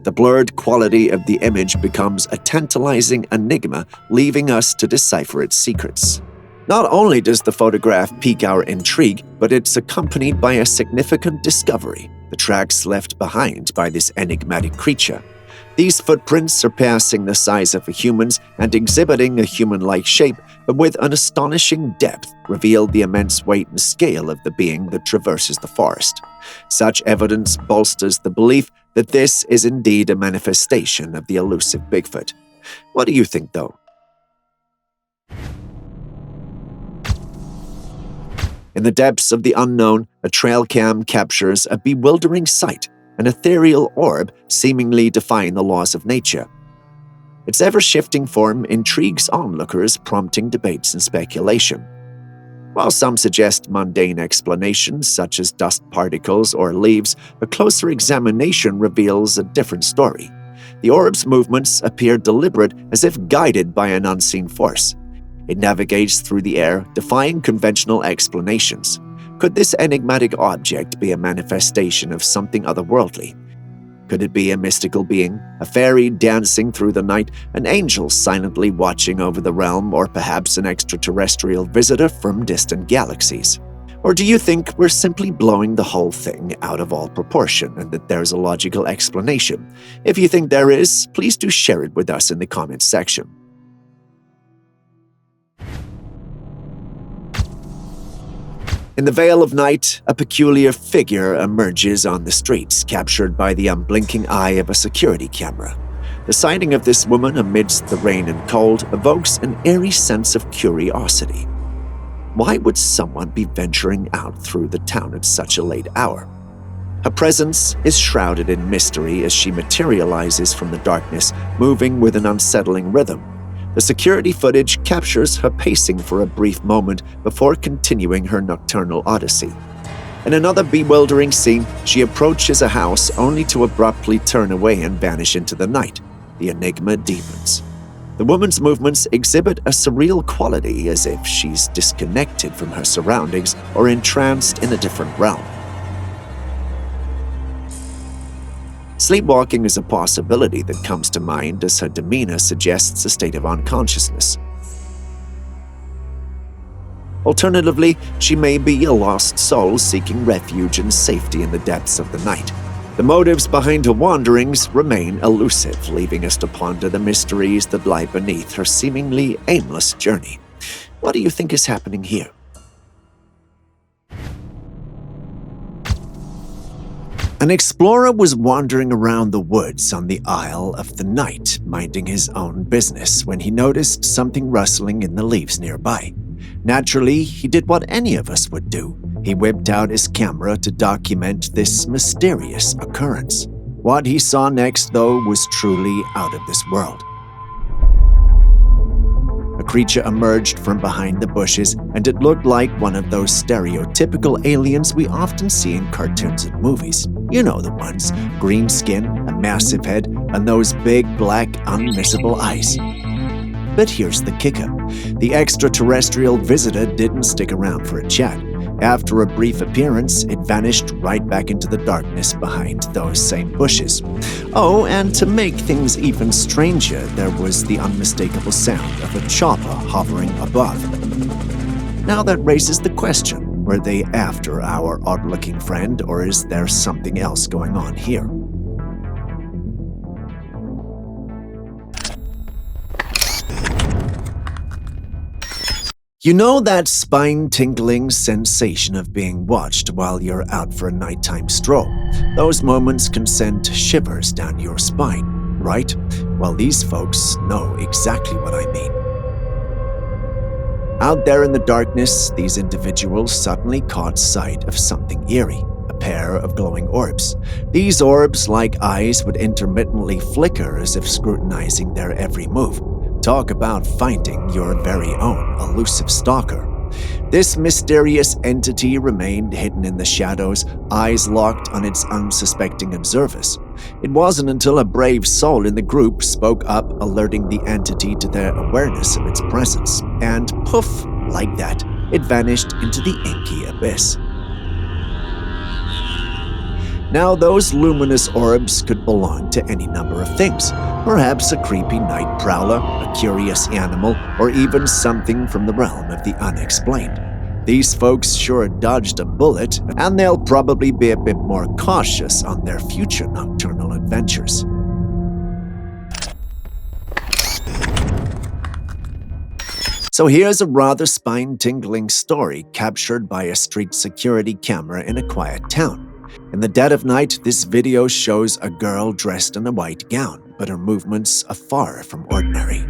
The blurred quality of the image becomes a tantalizing enigma, leaving us to decipher its secrets. Not only does the photograph pique our intrigue, but it's accompanied by a significant discovery: the tracks left behind by this enigmatic creature. These footprints, surpassing the size of a human's and exhibiting a human-like shape, but with an astonishing depth, reveal the immense weight and scale of the being that traverses the forest. Such evidence bolsters the belief that this is indeed a manifestation of the elusive Bigfoot. What do you think, though? In the depths of the unknown, a trail cam captures a bewildering sight, an ethereal orb seemingly defying the laws of nature. Its ever-shifting form intrigues onlookers, prompting debates and speculation. While some suggest mundane explanations, such as dust particles or leaves, a closer examination reveals a different story. The orb's movements appear deliberate, as if guided by an unseen force. It navigates through the air, defying conventional explanations. Could this enigmatic object be a manifestation of something otherworldly? Could it be a mystical being, a fairy dancing through the night, an angel silently watching over the realm, or perhaps an extraterrestrial visitor from distant galaxies? Or do you think we're simply blowing the whole thing out of all proportion and that there's a logical explanation? If you think there is, please do share it with us in the comments section. In the veil of night, a peculiar figure emerges on the streets, captured by the unblinking eye of a security camera. The sighting of this woman amidst the rain and cold evokes an eerie sense of curiosity. Why would someone be venturing out through the town at such a late hour? Her presence is shrouded in mystery as she materializes from the darkness, moving with an unsettling rhythm. The security footage captures her pacing for a brief moment before continuing her nocturnal odyssey. In another bewildering scene, she approaches a house only to abruptly turn away and vanish into the night. The enigma deepens. The woman's movements exhibit a surreal quality, as if she's disconnected from her surroundings or entranced in a different realm. Sleepwalking is a possibility that comes to mind as her demeanor suggests a state of unconsciousness. Alternatively, she may be a lost soul seeking refuge and safety in the depths of the night. The motives behind her wanderings remain elusive, leaving us to ponder the mysteries that lie beneath her seemingly aimless journey. What do you think is happening here? An explorer was wandering around the woods on the Isle of the Night, minding his own business, when he noticed something rustling in the leaves nearby. Naturally, he did what any of us would do. He whipped out his camera to document this mysterious occurrence. What he saw next, though, was truly out of this world. A creature emerged from behind the bushes, and it looked like one of those stereotypical aliens we often see in cartoons and movies. You know the ones: green skin, a massive head, and those big, black, unmissable eyes. But here's the kicker. The extraterrestrial visitor didn't stick around for a chat. After a brief appearance, it vanished right back into the darkness behind those same bushes. Oh, and to make things even stranger, there was the unmistakable sound of a chopper hovering above. Now that raises the question, were they after our odd-looking friend, or is there something else going on here? You know that spine-tingling sensation of being watched while you're out for a nighttime stroll? Those moments can send shivers down your spine, right? Well, these folks know exactly what I mean. Out there in the darkness, these individuals suddenly caught sight of something eerie, a pair of glowing orbs. These orbs, like eyes, would intermittently flicker as if scrutinizing their every move. Talk about finding your very own elusive stalker. This mysterious entity remained hidden in the shadows, eyes locked on its unsuspecting observers. It wasn't until a brave soul in the group spoke up, alerting the entity to their awareness of its presence, and poof, like that, it vanished into the inky abyss. Now, those luminous orbs could belong to any number of things. Perhaps a creepy night prowler, a curious animal, or even something from the realm of the unexplained. These folks sure dodged a bullet, and they'll probably be a bit more cautious on their future nocturnal adventures. So here's a rather spine-tingling story captured by a street security camera in a quiet town. In the dead of night, this video shows a girl dressed in a white gown, but her movements are far from ordinary.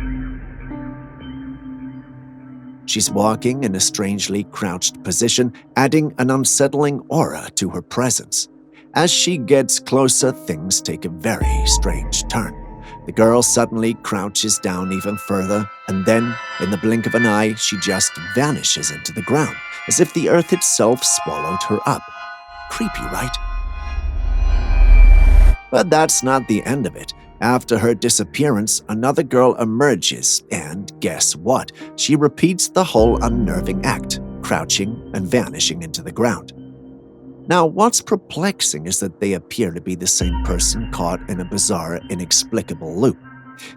She's walking in a strangely crouched position, adding an unsettling aura to her presence. As she gets closer, things take a very strange turn. The girl suddenly crouches down even further, and then, in the blink of an eye, she just vanishes into the ground, as if the earth itself swallowed her up. Creepy, right? But that's not the end of it. After her disappearance, another girl emerges, and guess what? She repeats the whole unnerving act, crouching and vanishing into the ground. Now, what's perplexing is that they appear to be the same person caught in a bizarre, inexplicable loop.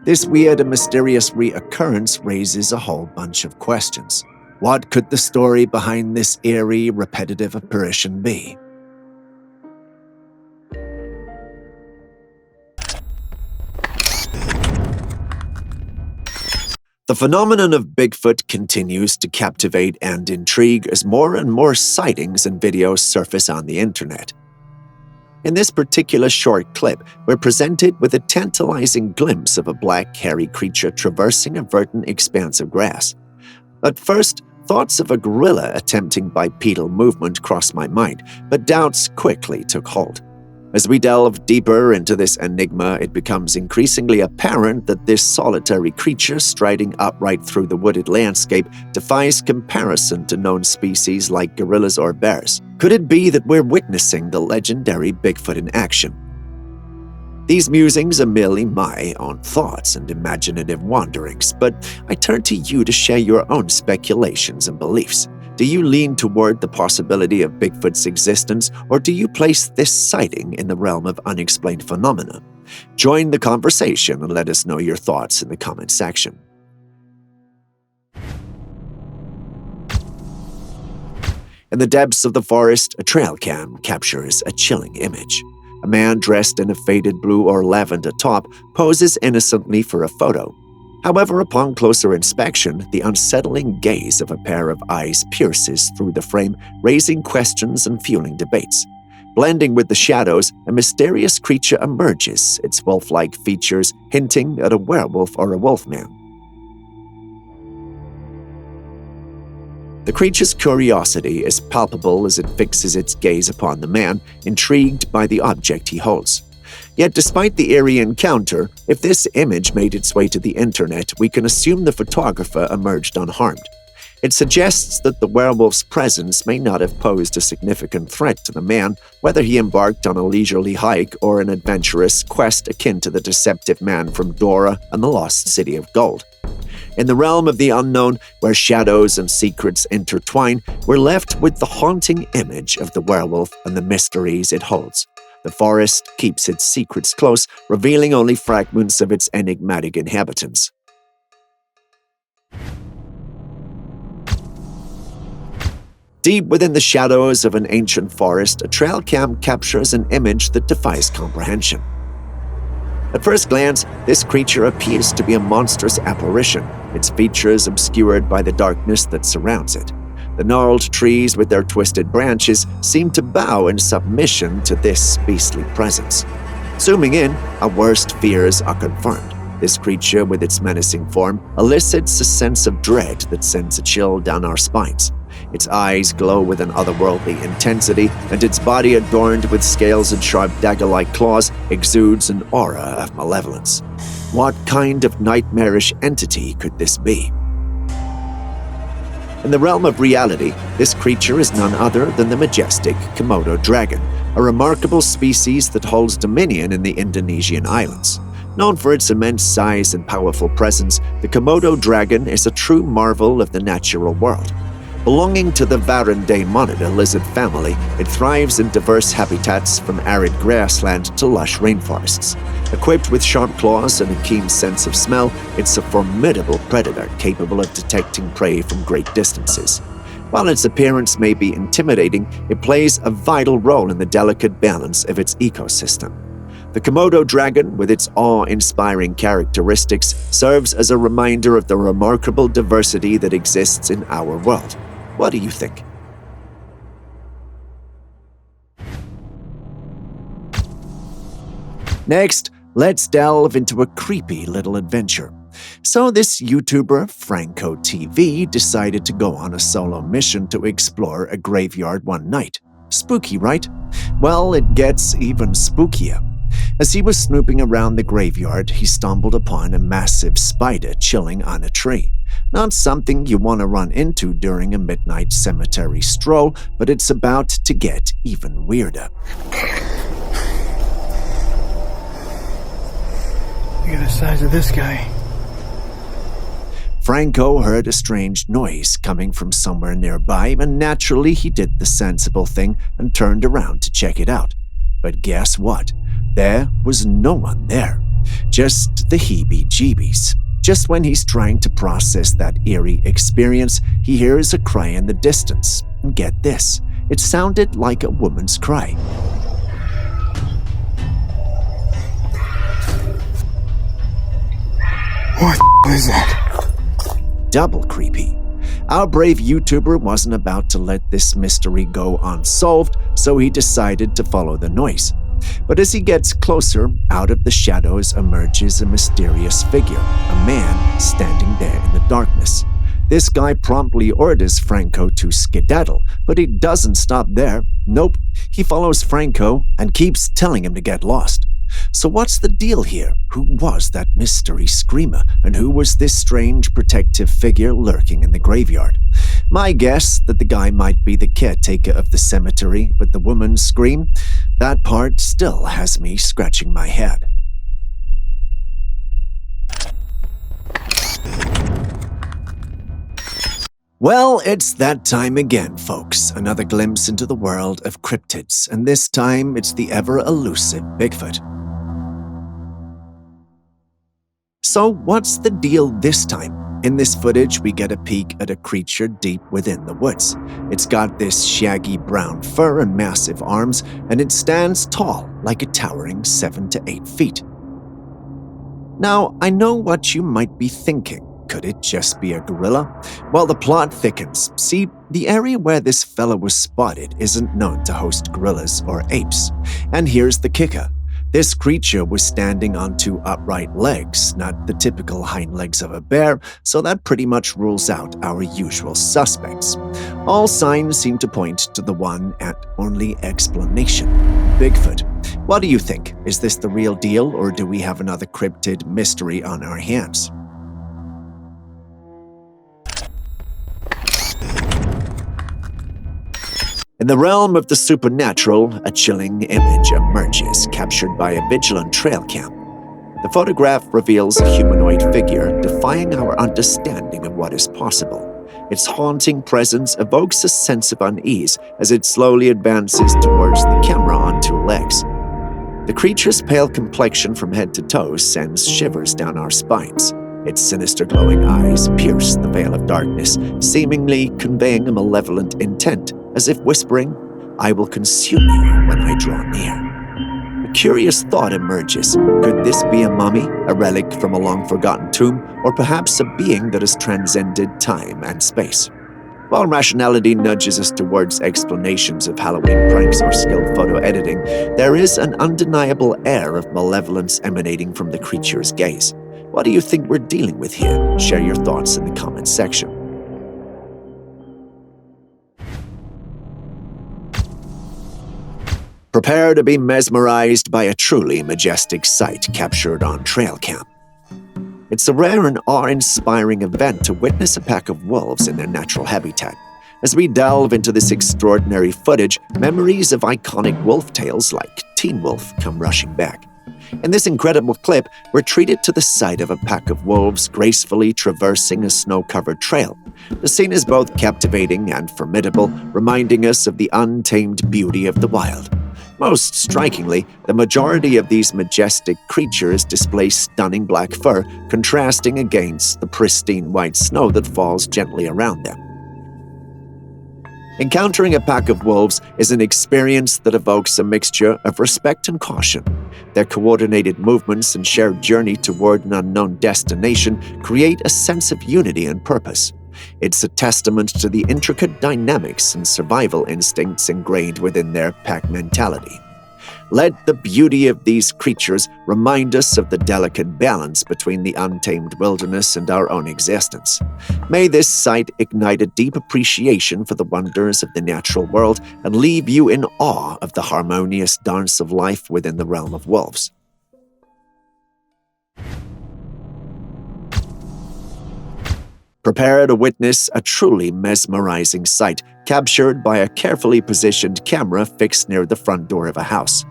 This weird and mysterious reoccurrence raises a whole bunch of questions. What could the story behind this eerie, repetitive apparition be? The phenomenon of Bigfoot continues to captivate and intrigue as more and more sightings and videos surface on the internet. In this particular short clip, we're presented with a tantalizing glimpse of a black, hairy creature traversing a verdant expanse of grass. But first, thoughts of a gorilla attempting bipedal movement crossed my mind, but doubts quickly took hold. As we delve deeper into this enigma, it becomes increasingly apparent that this solitary creature striding upright through the wooded landscape defies comparison to known species like gorillas or bears. Could it be that we're witnessing the legendary Bigfoot in action? These musings are merely my own thoughts and imaginative wanderings, but I turn to you to share your own speculations and beliefs. Do you lean toward the possibility of Bigfoot's existence, or do you place this sighting in the realm of unexplained phenomena? Join the conversation and let us know your thoughts in the comment section. In the depths of the forest, a trail cam captures a chilling image. A man dressed in a faded blue or lavender top poses innocently for a photo. However, upon closer inspection, the unsettling gaze of a pair of eyes pierces through the frame, raising questions and fueling debates. Blending with the shadows, a mysterious creature emerges, its wolf-like features hinting at a werewolf or a wolfman. The creature's curiosity is palpable as it fixes its gaze upon the man, intrigued by the object he holds. Yet despite the eerie encounter, if this image made its way to the internet, we can assume the photographer emerged unharmed. It suggests that the werewolf's presence may not have posed a significant threat to the man, whether he embarked on a leisurely hike or an adventurous quest akin to the deceptive man from Dora and the Lost City of Gold. In the realm of the unknown, where shadows and secrets intertwine, we're left with the haunting image of the werewolf and the mysteries it holds. The forest keeps its secrets close, revealing only fragments of its enigmatic inhabitants. Deep within the shadows of an ancient forest, a trail cam captures an image that defies comprehension. At first glance, this creature appears to be a monstrous apparition, its features obscured by the darkness that surrounds it. The gnarled trees with their twisted branches seem to bow in submission to this beastly presence. Zooming in, our worst fears are confirmed. This creature, with its menacing form, elicits a sense of dread that sends a chill down our spines. Its eyes glow with an otherworldly intensity, and its body, adorned with scales and sharp dagger-like claws, exudes an aura of malevolence. What kind of nightmarish entity could this be? In the realm of reality, this creature is none other than the majestic Komodo dragon, a remarkable species that holds dominion in the Indonesian islands. Known for its immense size and powerful presence, the Komodo dragon is a true marvel of the natural world. Belonging to the Varandaemonida lizard family, it thrives in diverse habitats from arid grassland to lush rainforests. Equipped with sharp claws and a keen sense of smell, it's a formidable predator capable of detecting prey from great distances. While its appearance may be intimidating, it plays a vital role in the delicate balance of its ecosystem. The Komodo dragon, with its awe-inspiring characteristics, serves as a reminder of the remarkable diversity that exists in our world. What do you think? Next, let's delve into a creepy little adventure. So this YouTuber, Franco TV, decided to go on a solo mission to explore a graveyard one night. Spooky, right? Well, it gets even spookier. As he was snooping around the graveyard, he stumbled upon a massive spider chilling on a tree. Not something you want to run into during a midnight cemetery stroll, but it's about to get even weirder. Look at the size of this guy. Franco heard a strange noise coming from somewhere nearby, and naturally he did the sensible thing and turned around to check it out. But guess what? There was no one there. Just the heebie-jeebies. Just when he's trying to process that eerie experience, he hears a cry in the distance. And get this, it sounded like a woman's cry. What is that? Double creepy. Our brave YouTuber wasn't about to let this mystery go unsolved, so he decided to follow the noise. But as he gets closer, out of the shadows emerges a mysterious figure, a man standing there in the darkness. This guy promptly orders Franco to skedaddle, but he doesn't stop there. Nope, he follows Franco and keeps telling him to get lost. So what's the deal here? Who was that mystery screamer, and who was this strange protective figure lurking in the graveyard? My guess that the guy might be the caretaker of the cemetery, but the woman's scream, that part still has me scratching my head. Well, it's that time again, folks. Another glimpse into the world of cryptids, and this time it's the ever-elusive Bigfoot. So what's the deal this time? In this footage, we get a peek at a creature deep within the woods. It's got this shaggy brown fur and massive arms, and it stands tall, like a towering 7 to 8 feet. Now, I know what you might be thinking. Could it just be a gorilla? Well, the plot thickens. See, the area where this fella was spotted isn't known to host gorillas or apes. And here's the kicker. This creature was standing on 2 upright legs, not the typical hind legs of a bear, so that pretty much rules out our usual suspects. All signs seem to point to the one and only explanation: Bigfoot. What do you think? Is this the real deal, or do we have another cryptid mystery on our hands? In the realm of the supernatural, a chilling image emerges, captured by a vigilant trail cam. The photograph reveals a humanoid figure, defying our understanding of what is possible. Its haunting presence evokes a sense of unease as it slowly advances towards the camera on 2 legs. The creature's pale complexion from head to toe sends shivers down our spines. Its sinister glowing eyes pierce the veil of darkness, seemingly conveying a malevolent intent, as if whispering, "I will consume you when I draw near." A curious thought emerges. Could this be a mummy, a relic from a long-forgotten tomb, or perhaps a being that has transcended time and space? While rationality nudges us towards explanations of Halloween pranks or skilled photo editing, there is an undeniable air of malevolence emanating from the creature's gaze. What do you think we're dealing with here? Share your thoughts in the comments section. Prepare to be mesmerized by a truly majestic sight captured on trail cam. It's a rare and awe-inspiring event to witness a pack of wolves in their natural habitat. As we delve into this extraordinary footage, memories of iconic wolf tales like Teen Wolf come rushing back. In this incredible clip, we're treated to the sight of a pack of wolves gracefully traversing a snow-covered trail. The scene is both captivating and formidable, reminding us of the untamed beauty of the wild. Most strikingly, the majority of these majestic creatures display stunning black fur, contrasting against the pristine white snow that falls gently around them. Encountering a pack of wolves is an experience that evokes a mixture of respect and caution. Their coordinated movements and shared journey toward an unknown destination create a sense of unity and purpose. It's a testament to the intricate dynamics and survival instincts ingrained within their pack mentality. Let the beauty of these creatures remind us of the delicate balance between the untamed wilderness and our own existence. May this sight ignite a deep appreciation for the wonders of the natural world and leave you in awe of the harmonious dance of life within the realm of wolves. Prepare to witness a truly mesmerizing sight captured by a carefully positioned camera fixed near the front door of a house.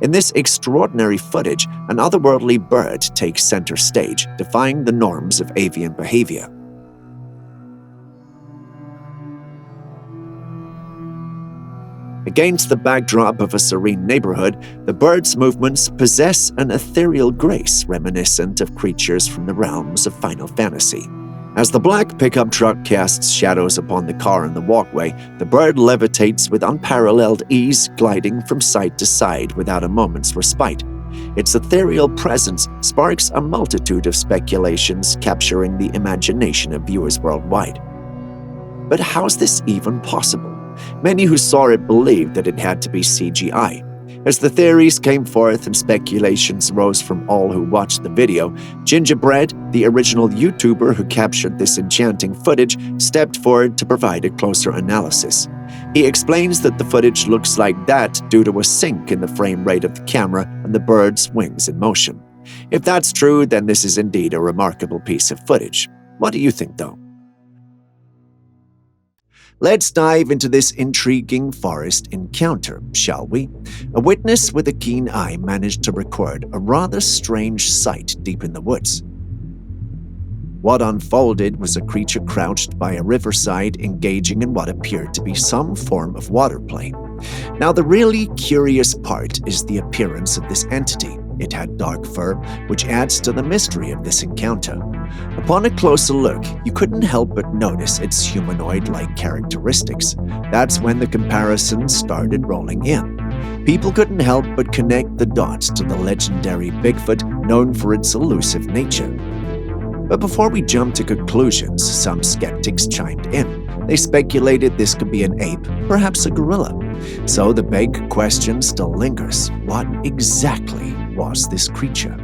In this extraordinary footage, an otherworldly bird takes center stage, defying the norms of avian behavior. Against the backdrop of a serene neighborhood, the bird's movements possess an ethereal grace reminiscent of creatures from the realms of Final Fantasy. As the black pickup truck casts shadows upon the car and the walkway, the bird levitates with unparalleled ease, gliding from side to side without a moment's respite. Its ethereal presence sparks a multitude of speculations, capturing the imagination of viewers worldwide. But how's this even possible? Many who saw it believed that it had to be CGI. As the theories came forth and speculations rose from all who watched the video, Gingerbread, the original YouTuber who captured this enchanting footage, stepped forward to provide a closer analysis. He explains that the footage looks like that due to a sync in the frame rate of the camera and the bird's wings in motion. If that's true, then this is indeed a remarkable piece of footage. What do you think, though? Let's dive into this intriguing forest encounter, shall we? A witness with a keen eye managed to record a rather strange sight deep in the woods. What unfolded was a creature crouched by a riverside engaging in what appeared to be some form of water play. Now, the really curious part is the appearance of this entity. It had dark fur, which adds to the mystery of this encounter. Upon a closer look, you couldn't help but notice its humanoid-like characteristics. That's when the comparisons started rolling in. People couldn't help but connect the dots to the legendary Bigfoot, known for its elusive nature. But before we jump to conclusions, some skeptics chimed in. They speculated this could be an ape, perhaps a gorilla. So the big question still lingers. What exactly was this creature?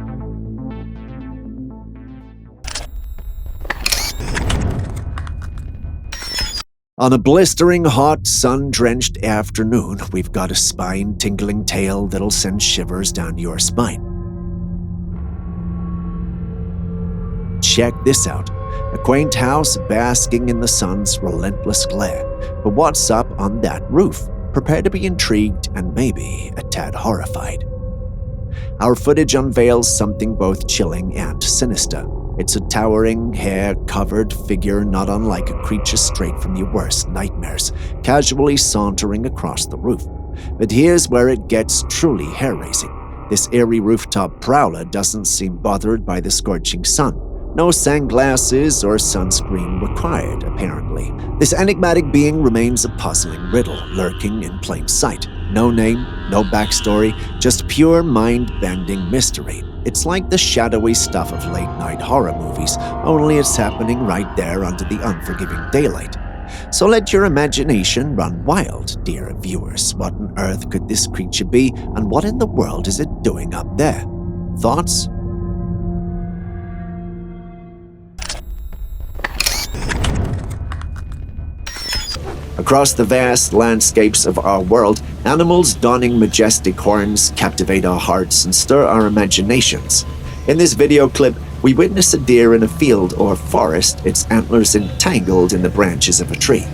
On a blistering hot, sun-drenched afternoon, we've got a spine-tingling tale that'll send shivers down your spine. Check this out. A quaint house basking in the sun's relentless glare. But what's up on that roof? Prepare to be intrigued and maybe a tad horrified. Our footage unveils something both chilling and sinister. It's a towering, hair-covered figure not unlike a creature straight from your worst nightmares, casually sauntering across the roof. But here's where it gets truly hair-raising. This eerie rooftop prowler doesn't seem bothered by the scorching sun. No sunglasses or sunscreen required, apparently. This enigmatic being remains a puzzling riddle lurking in plain sight. No name, no backstory, just pure mind-bending mystery. It's like the shadowy stuff of late-night horror movies, only it's happening right there under the unforgiving daylight. So let your imagination run wild, dear viewers. What on earth could this creature be, and what in the world is it doing up there? Thoughts? Across the vast landscapes of our world, animals donning majestic horns captivate our hearts and stir our imaginations. In this video clip, we witness a deer in a field or forest, its antlers entangled in the branches of a tree.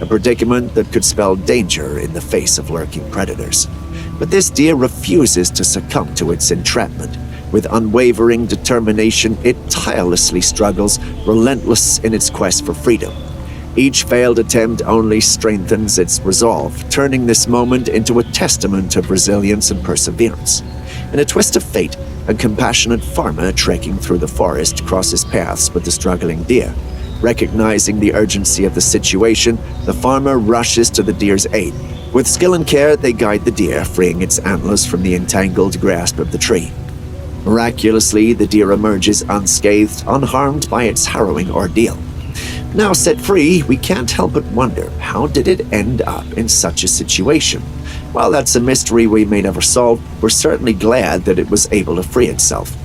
A predicament that could spell danger in the face of lurking predators. But this deer refuses to succumb to its entrapment. With unwavering determination, it tirelessly struggles, relentless in its quest for freedom. Each failed attempt only strengthens its resolve, turning this moment into a testament of resilience and perseverance. In a twist of fate, a compassionate farmer trekking through the forest crosses paths with the struggling deer. Recognizing the urgency of the situation, the farmer rushes to the deer's aid. With skill and care, they guide the deer, freeing its antlers from the entangled grasp of the tree. Miraculously, the deer emerges unscathed, unharmed by its harrowing ordeal. Now set free, we can't help but wonder, how did it end up in such a situation? While that's a mystery we may never solve, we're certainly glad that it was able to free itself.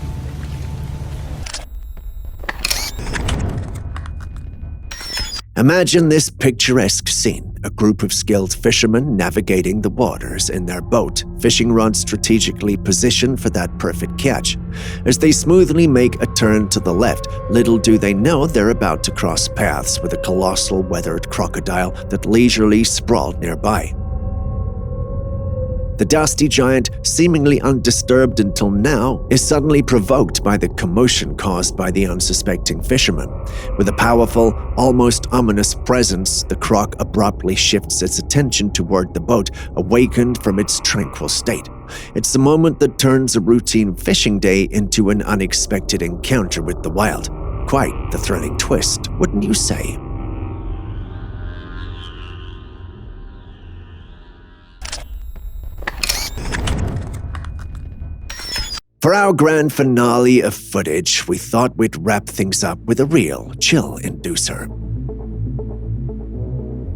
Imagine this picturesque scene. A group of skilled fishermen navigating the waters in their boat, fishing rods strategically positioned for that perfect catch. As they smoothly make a turn to the left, little do they know they're about to cross paths with a colossal weathered crocodile that leisurely sprawled nearby. The dusty giant, seemingly undisturbed until now, is suddenly provoked by the commotion caused by the unsuspecting fisherman. With a powerful, almost ominous presence, the croc abruptly shifts its attention toward the boat, awakened from its tranquil state. It's the moment that turns a routine fishing day into an unexpected encounter with the wild. Quite the thrilling twist, wouldn't you say? For our grand finale of footage, we thought we'd wrap things up with a real chill inducer.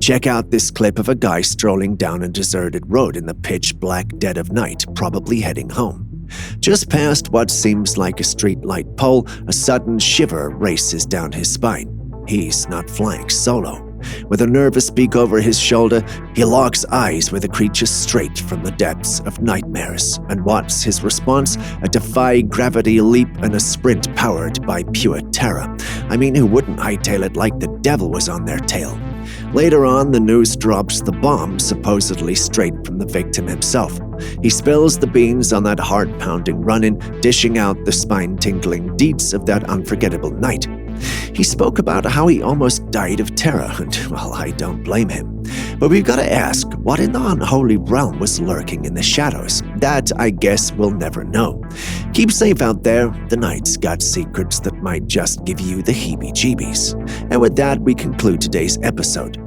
Check out this clip of a guy strolling down a deserted road in the pitch-black dead of night, probably heading home. Just past what seems like a streetlight pole, a sudden shiver races down his spine. He's not flying solo. With a nervous beak over his shoulder, he locks eyes with a creature straight from the depths of nightmares. And what's his response? A defy-gravity leap and a sprint powered by pure terror. I mean, who wouldn't hightail it like the devil was on their tail? Later on, the news drops the bomb, supposedly straight from the victim himself. He spills the beans on that heart-pounding run-in, dishing out the spine-tingling deeds of that unforgettable night. He spoke about how he almost died of terror, and, well, I don't blame him. But we've got to ask, what in the unholy realm was lurking in the shadows? That, I guess, we'll never know. Keep safe out there. The night's got secrets that might just give you the heebie-jeebies. And with that, we conclude today's episode.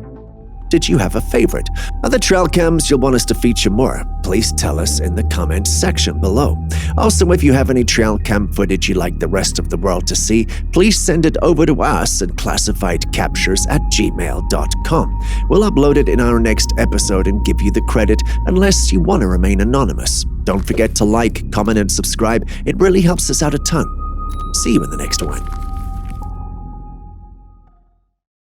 Did you have a favorite? Are there trail cams you'll want us to feature more? Please tell us in the comments section below. Also, if you have any trail cam footage you'd like the rest of the world to see, please send it over to us at classifiedcaptures@gmail.com. We'll upload it in our next episode and give you the credit unless you want to remain anonymous. Don't forget to like, comment, and subscribe. It really helps us out a ton. See you in the next one.